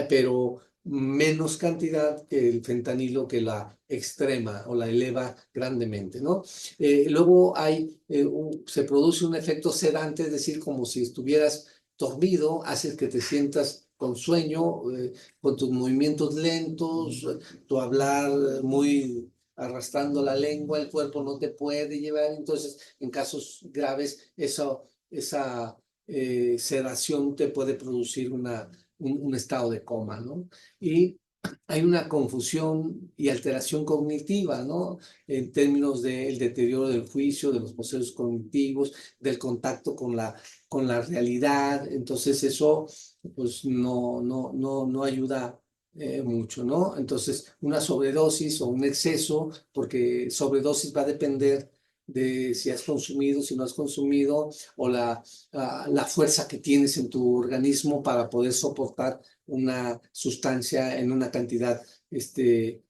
pero menos cantidad que el fentanilo, que la extrema o la eleva grandemente, ¿no? Luego se produce un efecto sedante, es decir, como si estuvieras dormido, hace que te sientas con sueño, con tus movimientos lentos, tu hablar muy arrastrando la lengua, el cuerpo no te puede llevar, entonces en casos graves esa sedación te puede producir un estado de coma, ¿no? Y hay una confusión y alteración cognitiva, ¿no? En términos del deterioro del juicio, de los procesos cognitivos, del contacto con la realidad. Entonces eso pues no ayuda mucho, ¿no? Entonces una sobredosis o un exceso, porque sobredosis va a depender de si has consumido, si no has consumido, o la fuerza que tienes en tu organismo para poder soportar una sustancia en una cantidad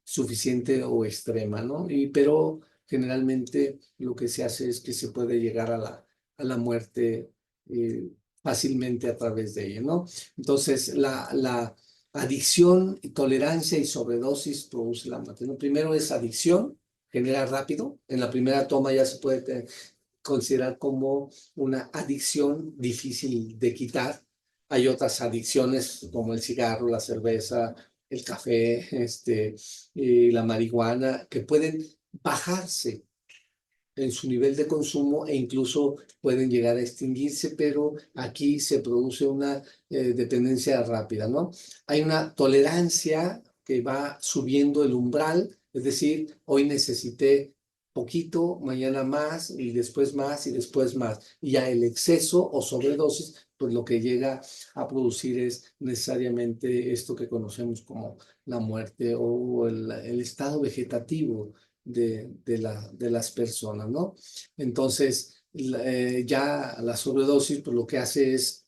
suficiente o extrema, ¿no? Pero generalmente lo que se hace es que se puede llegar a la muerte fácilmente a través de ella, ¿no? Entonces, la adicción, tolerancia y sobredosis produce la muerte, ¿no? Primero es adicción, genera rápido. En la primera toma ya se puede considerar como una adicción difícil de quitar. Hay otras adicciones como el cigarro, la cerveza, el café, la marihuana, que pueden bajarse en su nivel de consumo e incluso pueden llegar a extinguirse, pero aquí se produce una dependencia rápida, ¿no? Hay una tolerancia que va subiendo el umbral, es decir, hoy necesité poquito, mañana más y después más y después más. Y ya el exceso o sobredosis, pues lo que llega a producir es necesariamente esto que conocemos como la muerte o el estado vegetativo de las personas, ¿no? Entonces, ya la sobredosis, pues lo que hace es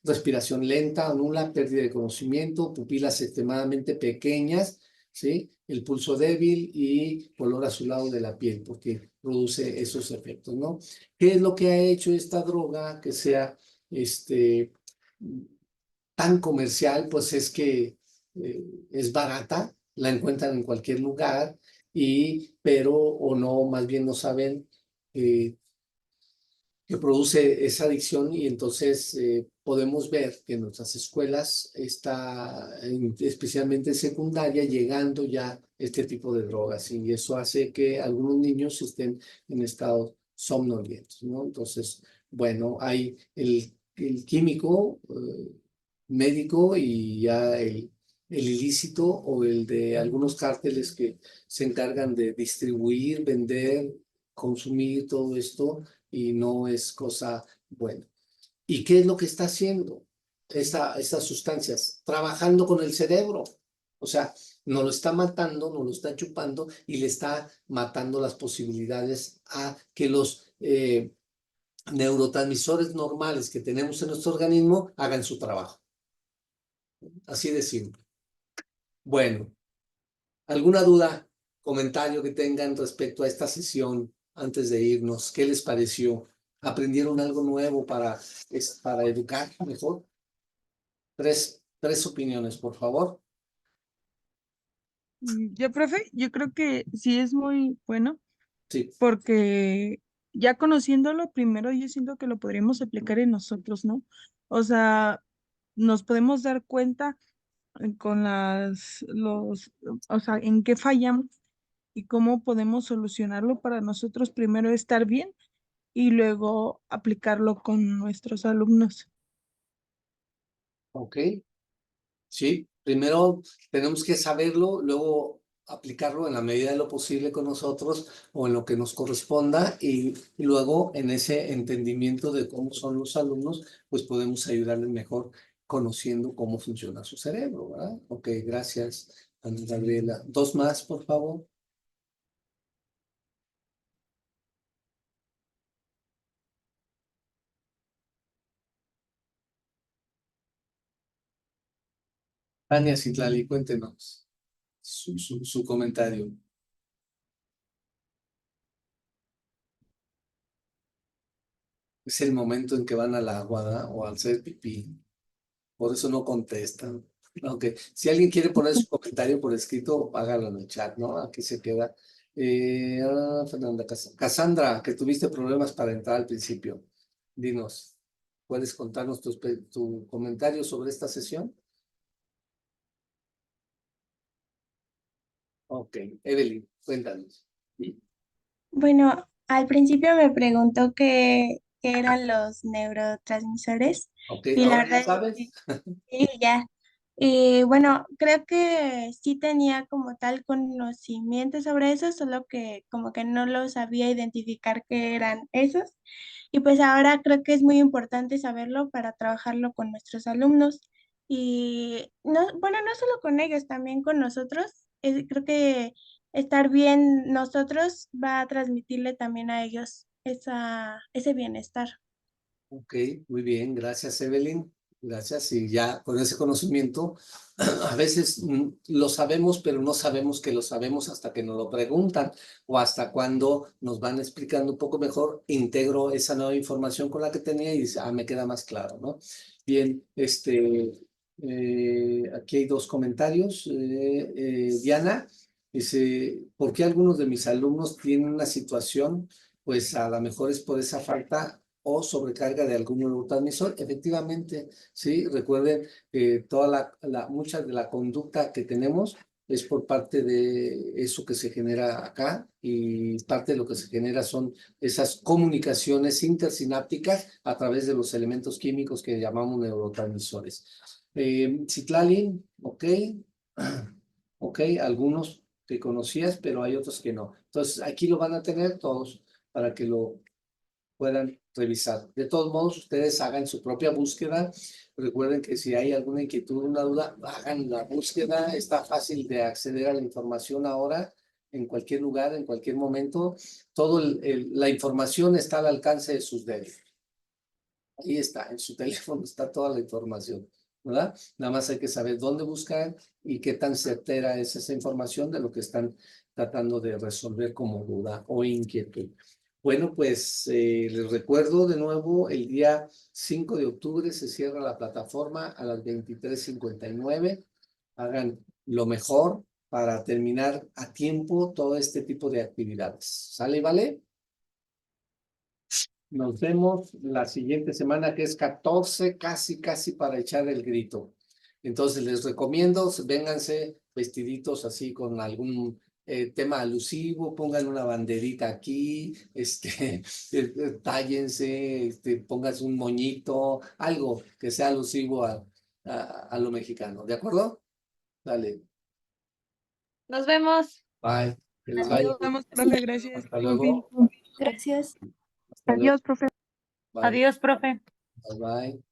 respiración lenta o nula, pérdida de conocimiento, pupilas extremadamente pequeñas, ¿sí? El pulso débil y color azulado de la piel, porque produce esos efectos, ¿no? ¿Qué es lo que ha hecho esta droga que sea tan comercial? Pues es que es barata, la encuentran en cualquier lugar, pero o no, más bien no saben que produce esa adicción y entonces podemos ver que en nuestras escuelas está, especialmente en secundaria, llegando ya este tipo de drogas y eso hace que algunos niños estén en estado somnolientos, ¿no? Entonces, bueno, hay el químico médico y ya el ilícito o el de algunos cárteles que se encargan de distribuir, vender, consumir todo esto y no es cosa buena. ¿Y qué es lo que está haciendo estas sustancias? Trabajando con el cerebro. O sea, nos lo está matando, nos lo está chupando y le está matando las posibilidades a que los neurotransmisores normales que tenemos en nuestro organismo hagan su trabajo. Así de simple. Bueno, ¿alguna duda, comentario que tengan respecto a esta sesión antes de irnos? ¿Qué les pareció? ¿Aprendieron algo nuevo para educar mejor? Tres opiniones, por favor. Yo, profe, yo creo que sí es muy bueno Sí, porque ya conociéndolo primero yo siento que lo podríamos aplicar en nosotros, ¿no? O sea, nos podemos dar cuenta con o sea, en qué fallamos y cómo podemos solucionarlo para nosotros primero estar bien y luego aplicarlo con nuestros alumnos. ok. Sí, primero tenemos que saberlo, luego aplicarlo en la medida de lo posible con nosotros o en lo que nos corresponda y luego en ese entendimiento de cómo son los alumnos, pues podemos ayudarles mejor conociendo cómo funciona su cerebro, ¿verdad? Ok, gracias, Ana Gabriela. Dos más, por favor. Tania Citlali, cuéntenos su comentario. Es el momento en que van al agua, ¿verdad? O al hacer pipí. Por eso no contestan. Ok, si alguien quiere poner su comentario por escrito, hágalo en el chat, ¿no? Aquí se queda. Fernanda Cassandra, que tuviste problemas para entrar al principio. Dinos, ¿puedes contarnos tu comentario sobre esta sesión? Ok, Evelyn, cuéntanos. Bueno, al principio me preguntó qué eran los neurotransmisores Ok, y la ahora ya verdad es sabes. que sí, ya. Y bueno, creo que sí tenía como tal conocimiento sobre eso, solo que como que no lo sabía identificar qué eran esos. Y pues ahora creo que es muy importante saberlo para trabajarlo con nuestros alumnos. Y no, bueno, no solo con ellos, también con nosotros. Creo que estar bien nosotros va a transmitirle también a ellos ese bienestar. Ok, muy bien, gracias Evelyn, gracias. Y ya con ese conocimiento, a veces lo sabemos, pero no sabemos que lo sabemos hasta que nos lo preguntan o hasta cuando nos van explicando un poco mejor, integro esa nueva información con la que tenía y dice, me queda más claro, ¿no? Bien, aquí hay dos comentarios. Diana dice, ¿por qué algunos de mis alumnos tienen una situación? Pues a lo mejor es por esa falta o sobrecarga de algún neurotransmisor. Efectivamente, sí, recuerden que mucha de la conducta que tenemos es por parte de eso que se genera acá y parte de lo que se genera son esas comunicaciones intersinápticas a través de los elementos químicos que llamamos neurotransmisores. Citlali, ok, ok, algunos que conocías, pero hay otros que no. Entonces, aquí lo van a tener todos para que lo puedan revisar. De todos modos, ustedes hagan su propia búsqueda. Recuerden que si hay alguna inquietud, una duda, hagan la búsqueda. Está fácil de acceder a la información ahora, en cualquier lugar, en cualquier momento. La información está al alcance de sus dedos. Ahí está, en su teléfono está toda la información, ¿verdad? Nada más hay que saber dónde buscar y qué tan certera es esa información de lo que están tratando de resolver como duda o inquietud. Bueno, pues les recuerdo de nuevo, el día 5 de octubre se cierra la plataforma a las 23:59. Hagan lo mejor para terminar a tiempo todo este tipo de actividades. ¿Sale y vale? Nos vemos la siguiente semana, que es 14, casi para echar el grito. Entonces les recomiendo, vénganse vestiditos así con algún tema alusivo, pongan una banderita aquí, tállense, pónganse un moñito, algo que sea alusivo a lo mexicano. ¿De acuerdo? Dale, Nos vemos. bye. Que les Adiós. vaya bien. Vamos, profe, gracias. Hasta Buen fin. luego. Gracias. Hasta luego. Adiós, profe. Bye. Adiós, profe. Bye, bye.